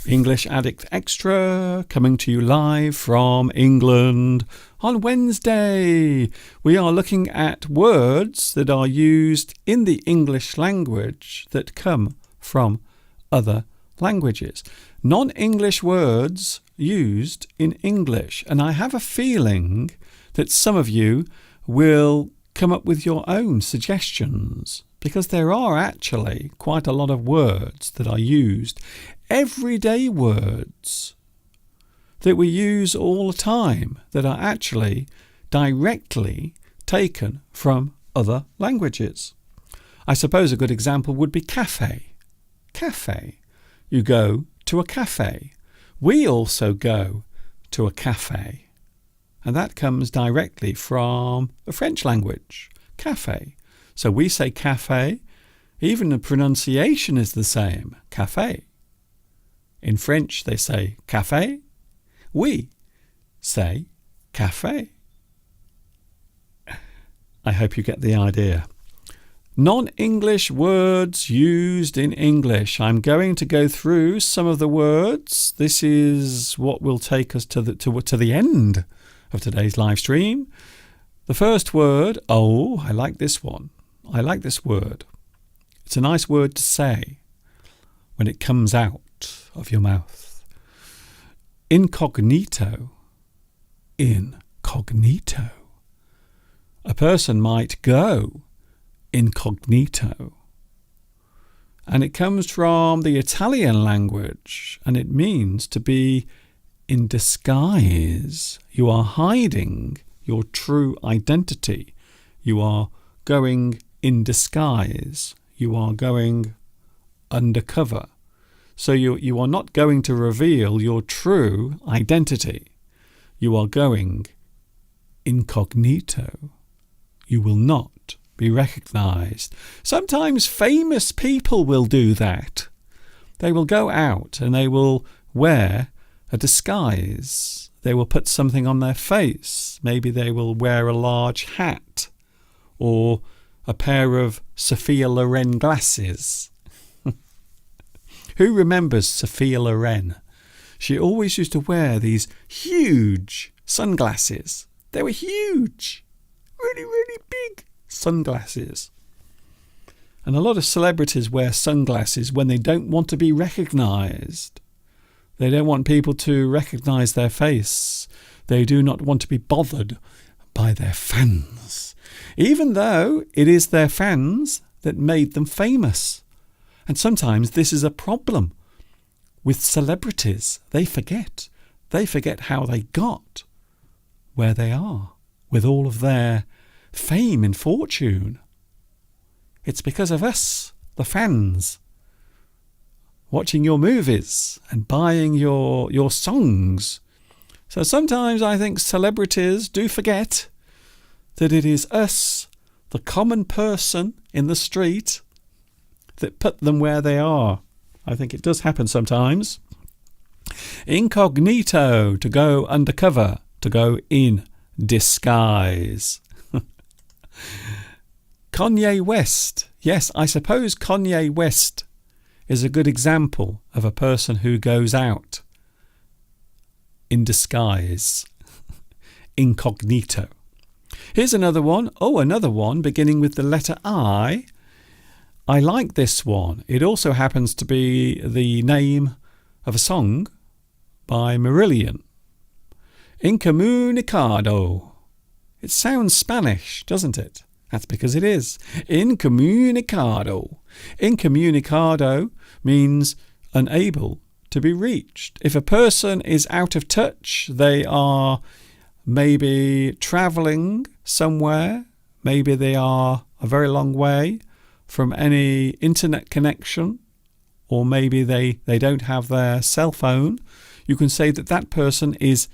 English Addict Extra, coming to you live from England on Wednesday. We are looking at words that are used in the English language that come from other languages. Non-English words used in English. And I have a feeling that some of you will come up with your own suggestions, because there are actually quite a lot of words that are used, everyday words that we use all the time, that are actually directly taken from other languages. I suppose a good example would be cafe. Cafe. You go to a cafe. We also go to a cafe. And that comes directly from the French language, cafe. So we say cafe, even the pronunciation is the same, cafe. In French they say café, we say cafe. I hope you get the idea. Non-English words used in English. I'm going to go through some of the words. This is what will take us to the end of today's live stream. The first word, I like this one. I like this word. It's a nice word to say when it comes out of your mouth. Incognito. Incognito. A person might go incognito. And it comes from the Italian language, and it means to be in disguise. You are hiding your true identity. You are going in disguise. You are going undercover. So you are not going to reveal your true identity. You are going incognito. You will not be recognized. Sometimes famous people will do that. They will go out and they will wear a disguise. They will put something on their face. Maybe they will wear a large hat or a pair of Sophia Loren glasses. Who remembers Sophia Loren? She always used to wear these huge sunglasses. They were huge, really, really big sunglasses. And a lot of celebrities wear sunglasses when they don't want to be recognized. They don't want people to recognize their face. They do not want to be bothered by their fans, even though it is their fans that made them famous. And sometimes this is a problem with celebrities. They forget how they got where they are with all of their fame and fortune. It's because of us, the fans, watching your movies and buying your songs. So sometimes I think celebrities do forget that it is us, the common person in the street, that put them where they are. I think it does happen sometimes. Incognito, to go undercover, to go in disguise. Kanye West. Yes, I suppose Kanye West is a good example of a person who goes out in disguise. Incognito. Here's another one. Another one beginning with the letter I. I like this one. It also happens to be the name of a song by Marillion. Incomunicado. It sounds Spanish, doesn't it? That's because it is. Incomunicado. Incomunicado means unable to be reached. If a person is out of touch, they are maybe travelling somewhere. maybe they are a very long way from any internet connection, or maybe they don't have their cell phone, you can say that that person is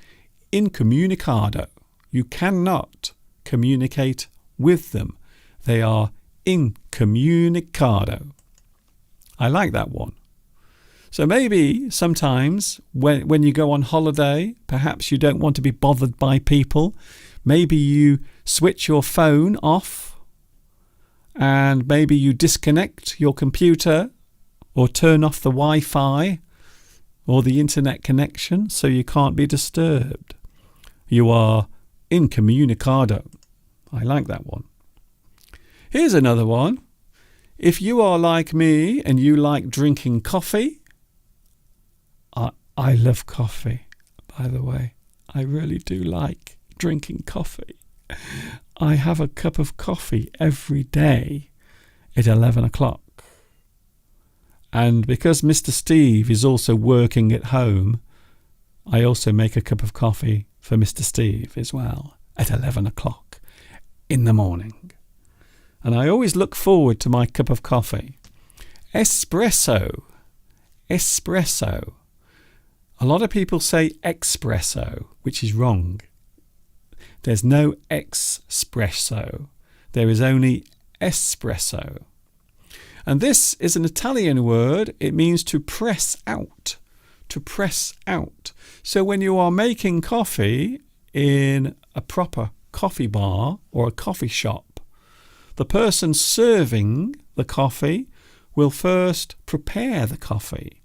incommunicado. You cannot communicate with them. They are incommunicado. I like that one. So maybe sometimes when you go on holiday, perhaps you don't want to be bothered by people. Maybe you switch your phone off, and maybe you disconnect your computer or turn off the Wi-Fi or the internet connection so you can't be disturbed. You are incommunicado. I like that one. Here's another one. If you are like me and you like drinking coffee, I love coffee, by the way. I really do like drinking coffee. I have a cup of coffee every day at 11 o'clock. And because Mr. Steve is also working at home, I also make a cup of coffee for Mr. Steve as well at 11 o'clock in the morning. And I always look forward to my cup of coffee. Espresso. Espresso. A lot of people say espresso, which is wrong. There's no espresso. There is only espresso. And this is an Italian word. It means to press out. To press out. So when you are making coffee in a proper coffee bar or a coffee shop, the person serving the coffee will first prepare the coffee.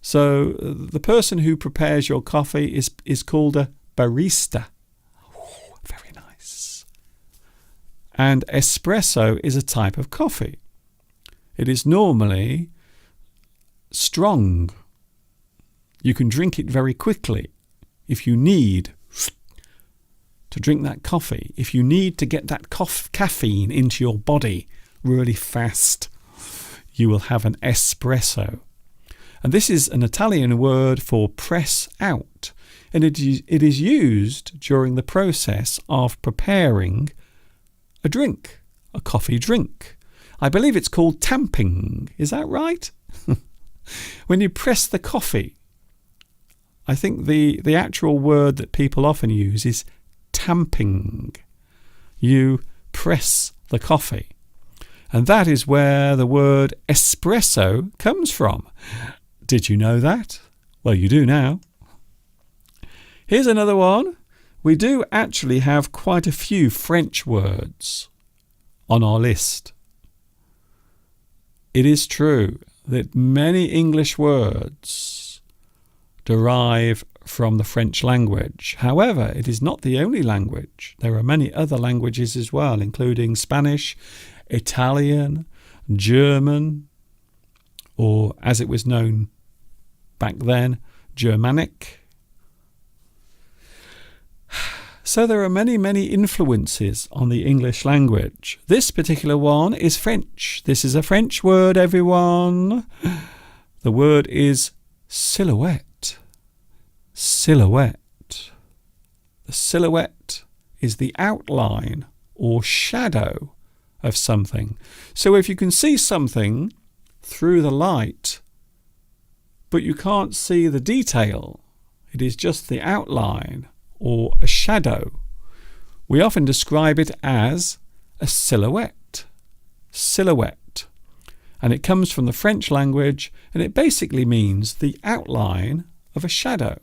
So the person who prepares your coffee is called a barista. Ooh, very nice. And espresso is a type of coffee. It is normally strong. You can drink it very quickly. If you need to drink that coffee, if you need to get that caffeine into your body really fast, you will have an espresso. And this is an Italian word for press out. And it is used during the process of preparing a drink, a coffee drink. I believe it's called tamping. Is that right? When you press the coffee, I think the actual word that people often use is tamping. You press the coffee. And that is where the word espresso comes from. Did you know that? Well, you do now. Here's another one. We do actually have quite a few French words on our list. It is true that many English words derive from the French language. However, it is not the only language. There are many other languages as well, including Spanish, Italian, German, or as it was known back then, Germanic. So there are many, many influences on the English language. This particular one is French. This is a French word, everyone. The word is silhouette. Silhouette. The silhouette is the outline or shadow of something. So if you can see something through the light, but you can't see the detail, it is just the outline or a shadow, we often describe it as a silhouette. Silhouette. And it comes from the French language, and it basically means the outline of a shadow.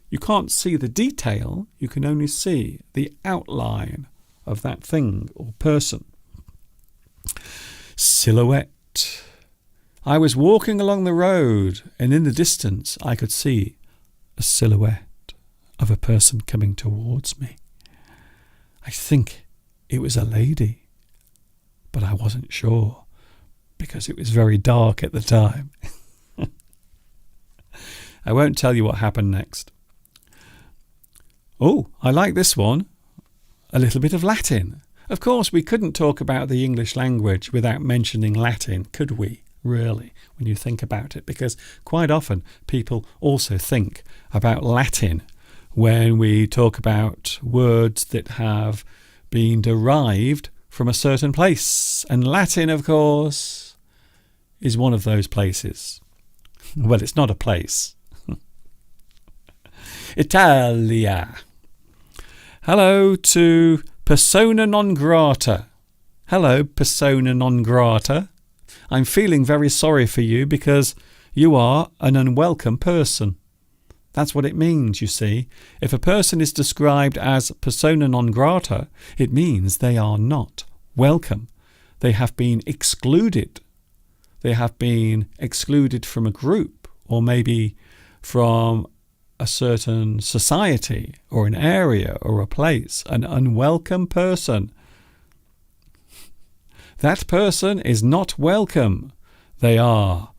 You can't see the detail, you can only see the outline of that thing or person. Silhouette. I was walking along the road, and in the distance I could see a silhouette of a person coming towards me. I think it was a lady, but I wasn't sure because it was very dark at the time. I won't tell you what happened next. Oh, I like this one. A little bit of Latin. Of course, we couldn't talk about the English language without mentioning Latin, could we? Really, when you think about it, because quite often people also think about Latin when we talk about words that have been derived from a certain place. And Latin, of course, is one of those places. Well, it's not a place. Italia. Hello to persona non grata. Hello, persona non grata. I'm feeling very sorry for you because you are an unwelcome person. That's what it means, you see. If a person is described as persona non grata, it means they are not welcome. They have been excluded. They have been excluded from a group, or maybe from a certain society or an area or a place. An unwelcome person. That person is not welcome. They are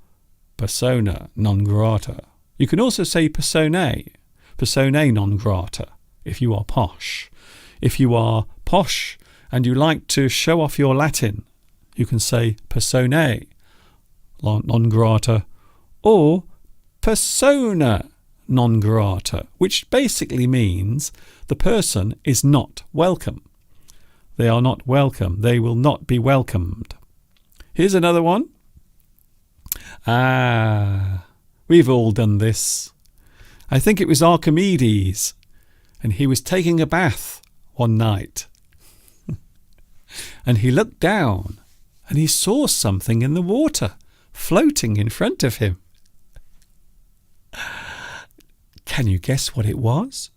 persona non grata. You can also say personae non grata, if you are posh. If you are posh and you like to show off your Latin, you can say personae non grata or persona non grata, which basically means the person is not welcome. They are not welcome. They will not be welcomed. Here's another one. We've all done this. I think it was Archimedes, and he was taking a bath one night. And he looked down, and he saw something in the water floating in front of him. Can you guess what it was?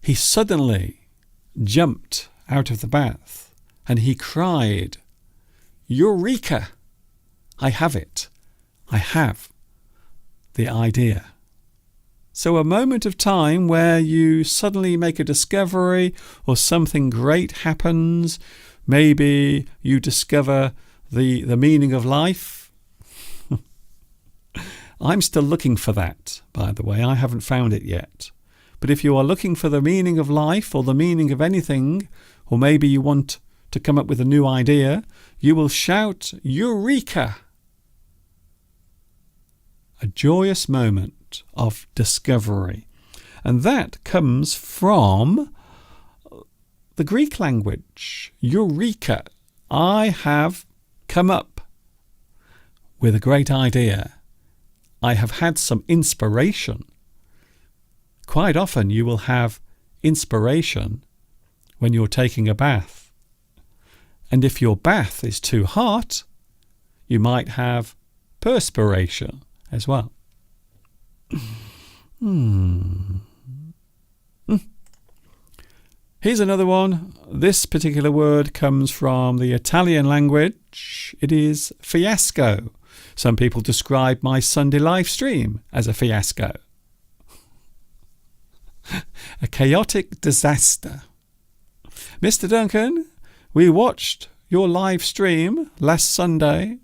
He suddenly jumped out of the bath, and he cried, "Eureka! I have it. I have the idea." So a moment of time where you suddenly make a discovery or something great happens, maybe you discover the meaning of life. I'm still looking for that, by the way. I haven't found it yet. But if you are looking for the meaning of life or the meaning of anything, or maybe you want to come up with a new idea, you will shout, "Eureka!" A joyous moment of discovery. And that comes from the Greek language. Eureka. I have come up with a great idea. I have had some inspiration. Quite often you will have inspiration when you're taking a bath. And if your bath is too hot, you might have perspiration as well. Here's another one. This particular word comes from the Italian language. It is fiasco. Some people describe my Sunday live stream as a fiasco. A chaotic disaster. Mr. Duncan, we watched your live stream last Sunday,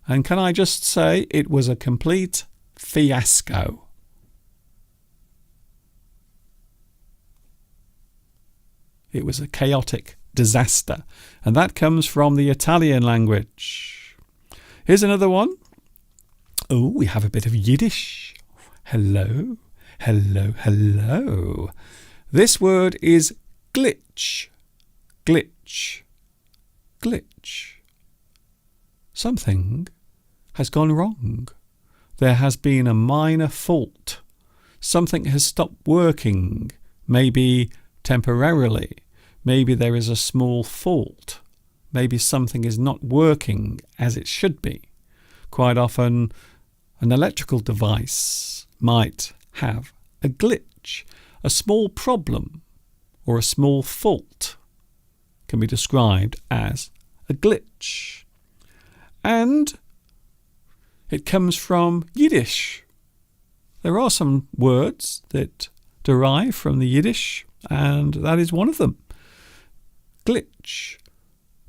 and can I just say it was a complete fiasco. It was a chaotic disaster. And that comes from the Italian language. Here's another one. Oh, we have a bit of Yiddish. Hello, hello, hello. This word is glitch. Glitch. Glitch. Something has gone wrong. There has been a minor fault. Something has stopped working, maybe temporarily. Maybe there is a small fault. Maybe something is not working as it should be. Quite often, an electrical device might have a glitch. A small problem or a small fault can be described as a glitch. And it comes from Yiddish. There are some words that derive from the Yiddish, and that is one of them. Glitch.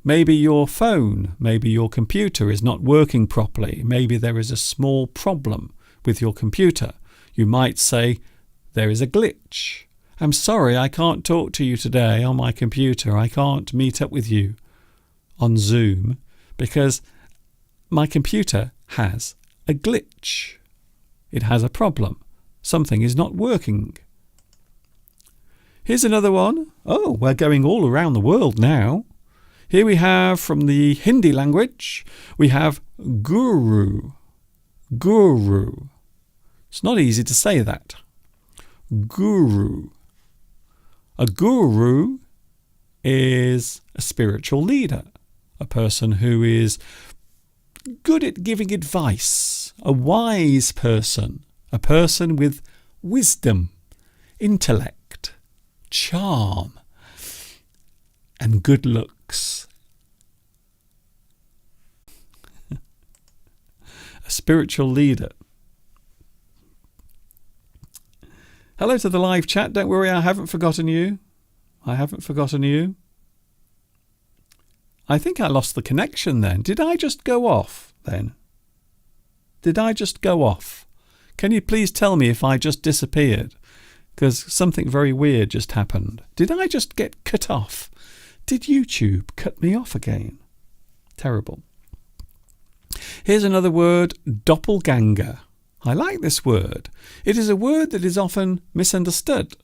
Maybe your phone, maybe your computer is not working properly. Maybe there is a small problem with your computer. You might say, there is a glitch. I'm sorry, I can't talk to you today on my computer. I can't meet up with you on Zoom because my computer has a glitch. It has a problem. Something is not working. Here's another one. Oh, we're going all around the world now. Here we have from the Hindi language, we have guru. Guru. It's not easy to say that. Guru. A guru is a spiritual leader, a person who is good at giving advice, a wise person, a person with wisdom, intellect, charm, and good looks. A spiritual leader. Hello to the live chat. Don't worry, I haven't forgotten you. I haven't forgotten you. I think I lost the connection then. Did I just go off then? Did I just go off? Can you please tell me if I just disappeared? Because something very weird just happened. Did I just get cut off? Did YouTube cut me off again? Terrible. Here's another word, doppelganger. I like this word. It is a word that is often misunderstood.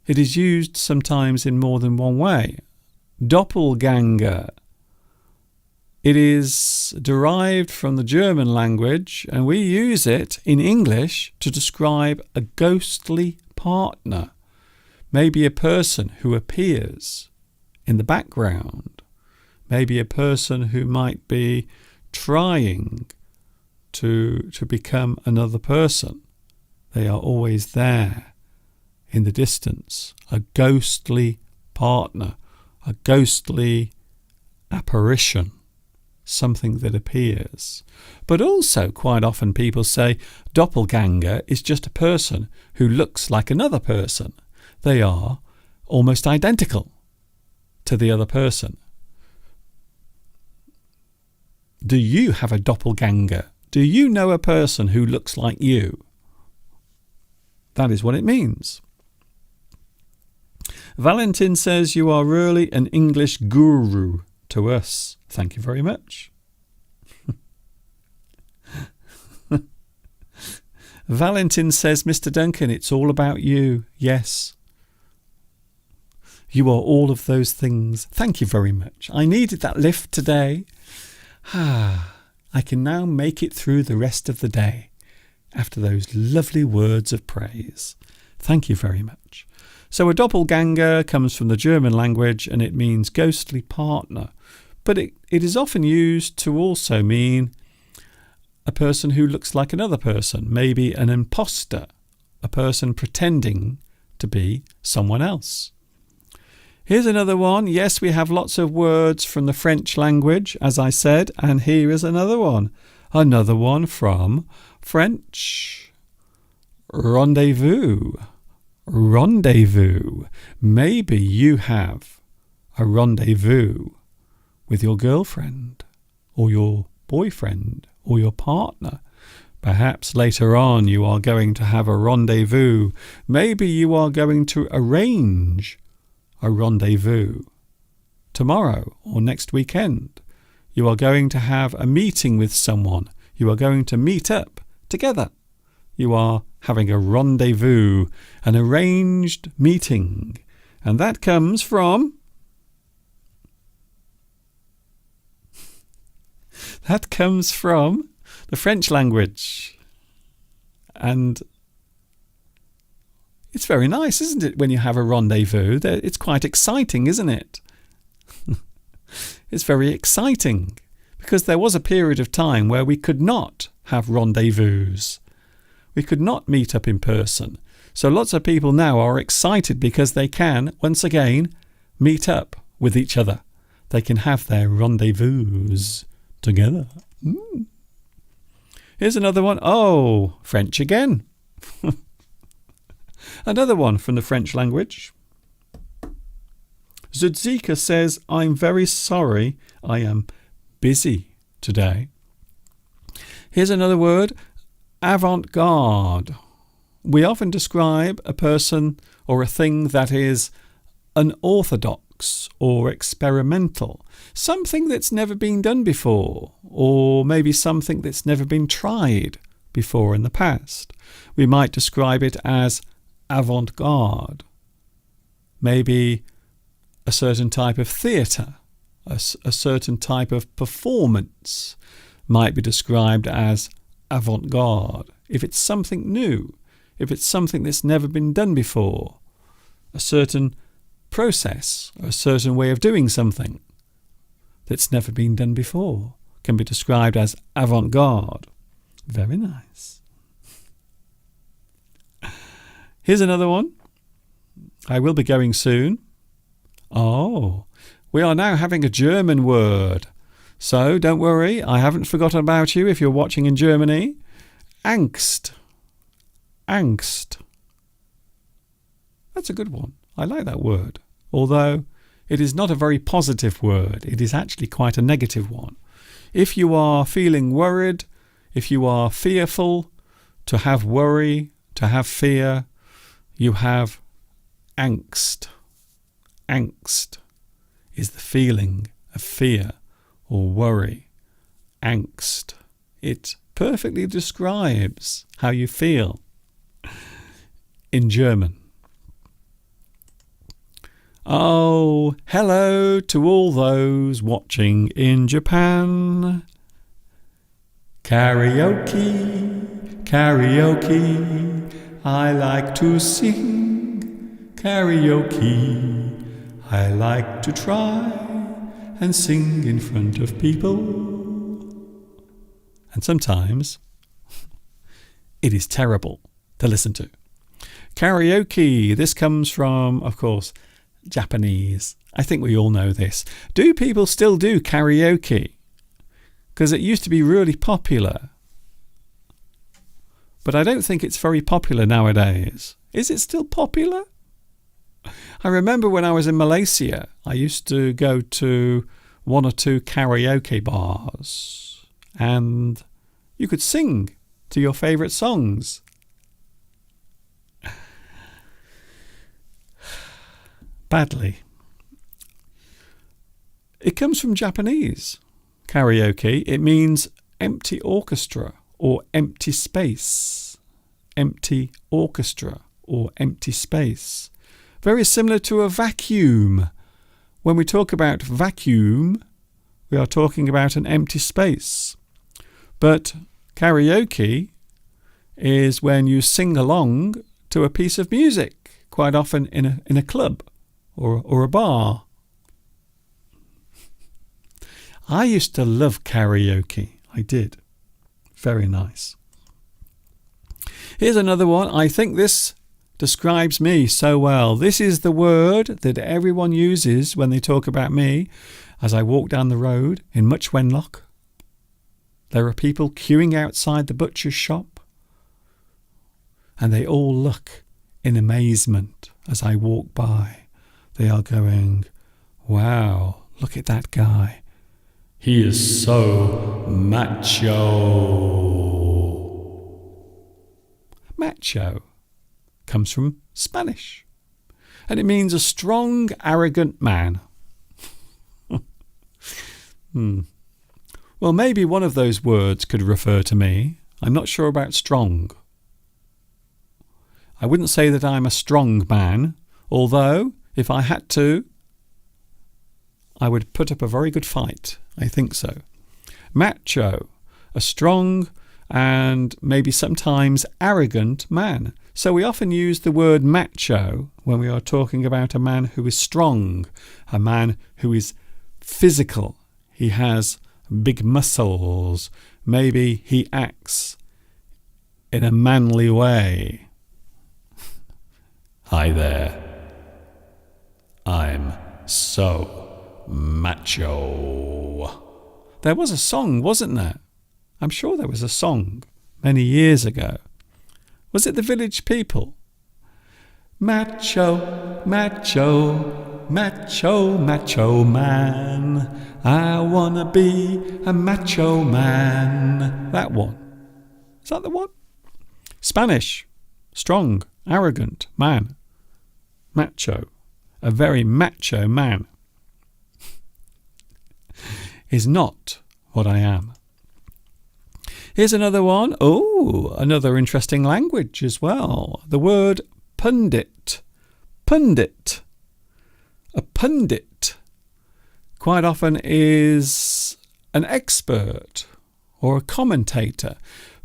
It is used sometimes in more than one way. Doppelganger. It is derived from the German language, and we use it in English to describe a ghostly partner, maybe a person who appears in the background, maybe a person who might be trying to become another person. They are always there in the distance, a ghostly partner, a ghostly apparition, something that appears. But also quite often people say doppelganger is just a person who looks like another person. They are almost identical to the other person. Do you have a doppelganger? Do you know a person who looks like you? That is what it means. Valentin says you are really an English guru to us. Thank you very much. Valentin says, Mr. Duncan, it's all about you. Yes. You are all of those things. Thank you very much. I needed that lift today. I can now make it through the rest of the day after those lovely words of praise. Thank you very much. So a doppelganger comes from the German language and it means ghostly partner. But it is often used to also mean a person who looks like another person, maybe an imposter, a person pretending to be someone else. Here's another one. Yes, we have lots of words from the French language, as I said, and here is another one. Another one from French. Rendezvous. Rendezvous. Maybe you have a rendezvous with your girlfriend or your boyfriend or your partner. Perhaps later on you are going to have a rendezvous. Maybe you are going to arrange a rendezvous tomorrow or next weekend. You are going to have a meeting with someone. You are going to meet up together. You are having a rendezvous, an arranged meeting. And that comes from the French language. And it's very nice, isn't it, when you have a rendezvous? It's quite exciting, isn't it? It's very exciting because there was a period of time where we could not have rendezvous. We could not meet up in person. So lots of people now are excited because they can, once again, meet up with each other. They can have their rendezvous together. Here's another one. Oh, French again. Another one from the French language. Zudzika says, I'm very sorry I am busy today. Here's another word, avant-garde. We often describe a person or a thing that is unorthodox or experimental, something that's never been done before, or maybe something that's never been tried before in the past. We might describe it as avant-garde. Maybe a certain type of theatre, a certain type of performance might be described as avant-garde. If it's something new, if it's something that's never been done before, a certain process, or a certain way of doing something that's never been done before can be described as avant-garde. Very nice. Here's another one. I will be going soon. Oh, we are now having a German word. So don't worry, I haven't forgotten about you if you're watching in Germany. Angst. Angst. That's a good one. I like that word. Although it is not a very positive word. It is actually quite a negative one. If you are feeling worried, if you are fearful, to have worry, to have fear, you have angst. Angst is the feeling of fear or worry. Angst. It perfectly describes how you feel in German. Oh, hello to all those watching in Japan. Karaoke, karaoke, I like to sing. Karaoke, I like to try and sing in front of people. And sometimes it is terrible to listen to. Karaoke, this comes from, of course, Japanese. I think we all know this. Do people still do karaoke? Because it used to be really popular. But I don't think it's very popular nowadays. Is it still popular? I remember when I was in Malaysia, I used to go to one or two karaoke bars and you could sing to your favourite songs. Badly. It comes from Japanese. Karaoke, it means empty orchestra or empty space. Empty orchestra or empty space. Very similar to a vacuum. When we talk about vacuum, we are talking about an empty space. But karaoke is when you sing along to a piece of music, quite often in a club or a bar. I used to love karaoke. I did. Very nice. Here's another one. I think this describes me so well. This is the word that everyone uses when they talk about me as I walk down the road in Much Wenlock. There are people queuing outside the butcher's shop and they all look in amazement as I walk by. They are going, wow, look at that guy. He is so macho. Macho comes from Spanish and it means a strong, arrogant man. Well, maybe one of those words could refer to me. I'm not sure about strong. I wouldn't say that I'm a strong man, although if I had to, I would put up a very good fight. I think so. Macho, a strong and maybe sometimes arrogant man. So we often use the word macho when we are talking about a man who is strong, a man who is physical. He has big muscles. Maybe he acts in a manly way. Hi there. I'm so macho. There was a song, wasn't there? I'm sure there was a song many years ago. Was it the Village People? Macho, macho, macho, macho man. I wanna be a macho man. That one. Is that the one? Spanish. Strong, arrogant man. Macho. A very macho man is not what I am. Here's another one. Oh, another interesting language as well. The word pundit. Pundit. A pundit quite often is an expert or a commentator.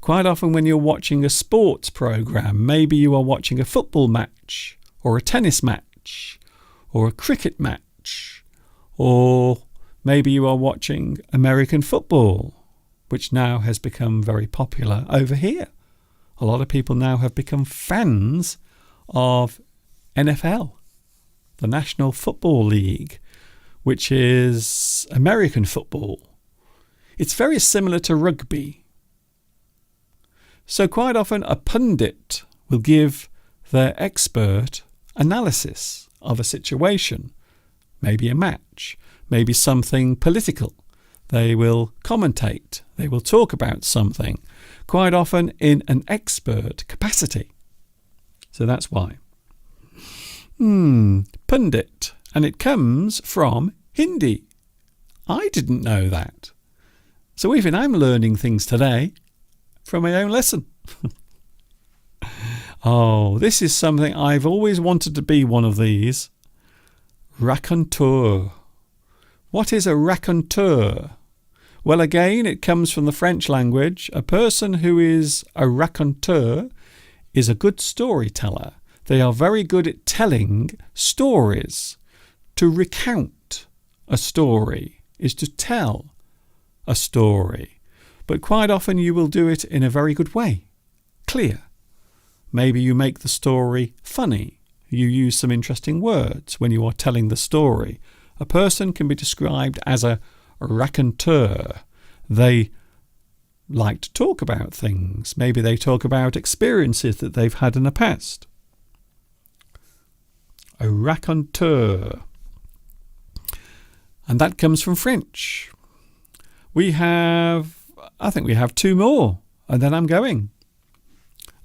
Quite often when you're watching a sports program, maybe you are watching a football match or a tennis match or a cricket match, or maybe you are watching American football, which now has become very popular over here. A lot of people now have become fans of NFL, the National Football League, which is American football. It's very similar to rugby. So quite often a pundit will give their expert analysis of a situation, maybe a match, maybe something political. They will commentate, they will talk about something, quite often in an expert capacity. So that's why. Pundit. And it comes from Hindi. I didn't know that. So even I'm learning things today from my own lesson. Oh, this is something I've always wanted to be one of these. Raconteur. What is a raconteur? Well, again, it comes from the French language. A person who is a raconteur is a good storyteller. They are very good at telling stories. To recount a story is to tell a story. But quite often you will do it in a very good way, clear. Maybe you make the story funny. You use some interesting words when you are telling the story. A person can be described as a raconteur. They like to talk about things. Maybe they talk about experiences that they've had in the past. A raconteur. And that comes from French. I think we have two more, and then I'm going.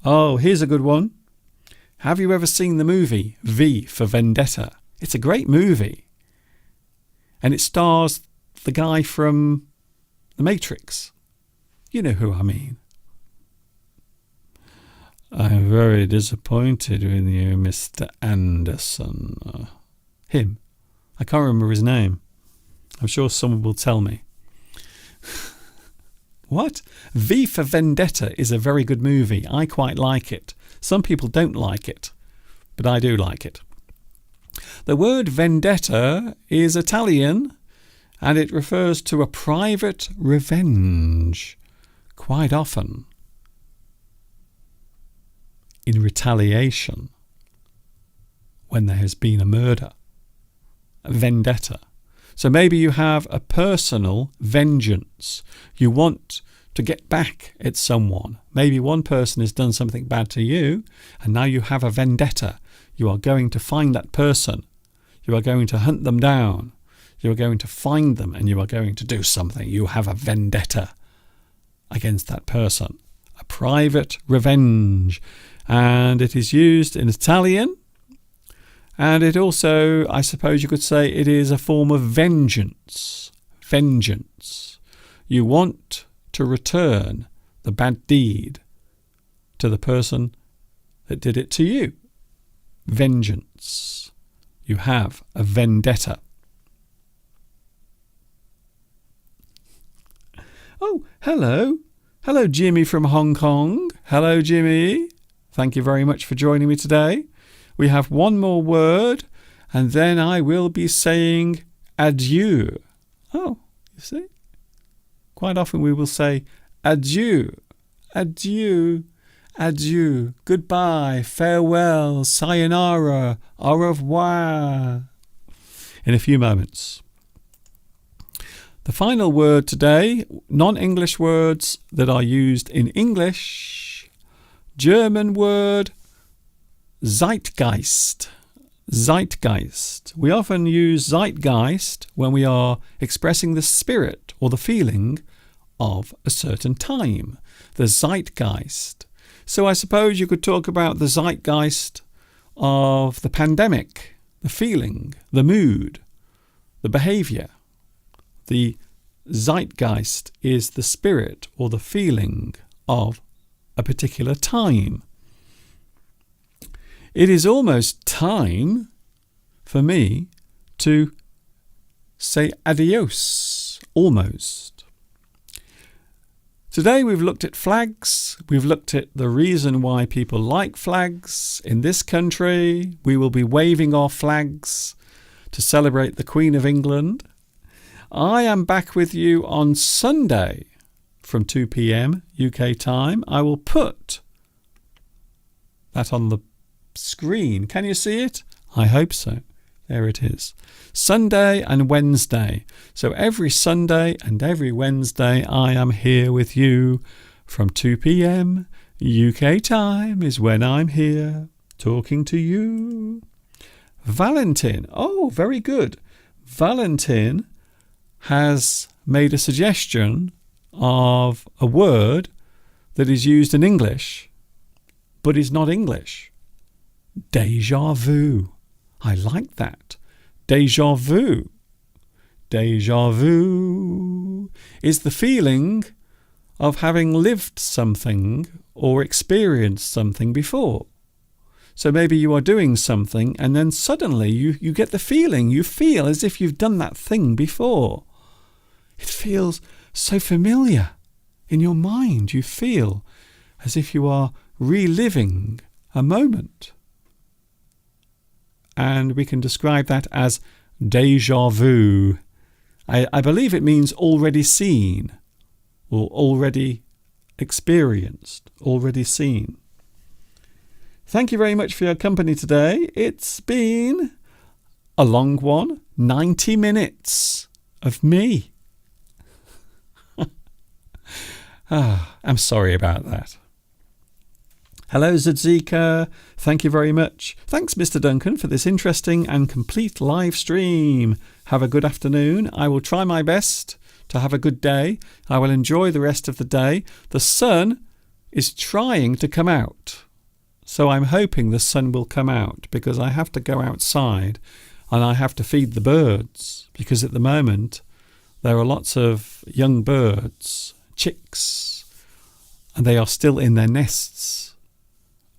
Oh, here's a good one. Have you ever seen the movie V for Vendetta? It's a great movie. And it stars the guy from The Matrix. You know who I mean. I'm very disappointed in you, Mr. Anderson. Him. I can't remember his name. I'm sure someone will tell me. What? V for Vendetta is a very good movie. I quite like it. Some people don't like it, but I do like it. The word vendetta is Italian, and it refers to a private revenge, quite often in retaliation when there has been a murder. A vendetta. So maybe you have a personal vengeance. You want to get back at someone. Maybe one person has done something bad to you, and now you have a vendetta. You are going to find that person. You are going to hunt them down. You are going to find them, and you are going to do something. You have a vendetta against that person. A private revenge. And it is used in Italian. And it also, I suppose you could say, it is a form of vengeance. Vengeance. You want to return the bad deed to the person that did it to you. Vengeance. You have a vendetta. Oh, hello. Hello, Jimmy from Hong Kong. Hello, Jimmy. Thank you very much for joining me today. We have one more word, and then I will be saying adieu. Oh, you see? Quite often we will say adieu, adieu, adieu, goodbye, farewell, sayonara, au revoir. In a few moments. The final word today, non-English words that are used in English. German word, Zeitgeist. Zeitgeist. We often use Zeitgeist when we are expressing the spirit or the feeling of a certain time. The Zeitgeist. So I suppose you could talk about the Zeitgeist of the pandemic, the feeling, the mood, the behaviour. The Zeitgeist is the spirit or the feeling of a particular time. it is almost time for me to say adios. Almost. Today we've looked at flags. We've looked at the reason why people like flags in this country. We will be waving our flags to celebrate the Queen of England. I am back with you on Sunday from 2 p.m. UK time. I will put that on the screen. Can you see it? I hope so. There it is. Sunday and Wednesday. So every Sunday and every Wednesday I am here with you from 2 p.m. UK time is when I'm here talking to you. Valentin. Oh, very good. Valentin has made a suggestion of a word that is used in English but is not English. Déjà vu. I like that. Déjà vu. Déjà vu is the feeling of having lived something or experienced something before. So maybe you are doing something and then suddenly you get the feeling, you feel as if you've done that thing before. It feels so familiar in your mind. You feel as if you are reliving a moment. And we can describe that as déjà vu. I believe it means already seen or already experienced, already seen. Thank you very much for your company today. It's been a long one, 90 minutes of me. I'm sorry about that. Hello, Zadzika. Thank you very much. Thanks, Mr. Duncan, for this interesting and complete live stream. Have a good afternoon. I will try my best to have a good day. I will enjoy the rest of the day. The sun is trying to come out. So I'm hoping the sun will come out because I have to go outside and I have to feed the birds because at the moment there are lots of young birds, chicks, and they are still in their nests.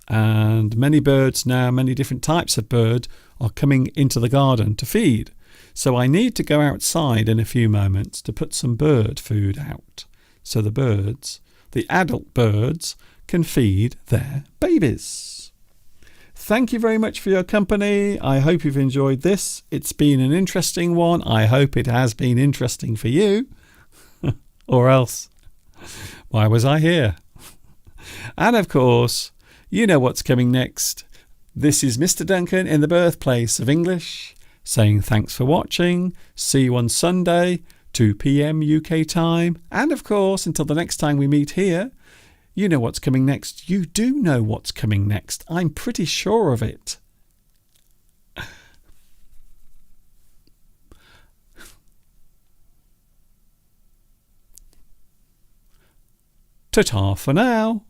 And many birds now, many different types of bird are coming into the garden to feed. So I need to go outside in a few moments to put some bird food out. So the birds, the adult birds, can feed their babies. Thank you very much for your company. I hope you've enjoyed this. It's been an interesting one. I hope it has been interesting for you. Or else, why was I here? And of course, you know what's coming next. This is Mr. Duncan in the birthplace of English, saying thanks for watching. See you on Sunday, 2 p.m. UK time. And of course, until the next time we meet here, you know what's coming next. You do know what's coming next. I'm pretty sure of it. Ta-ta for now.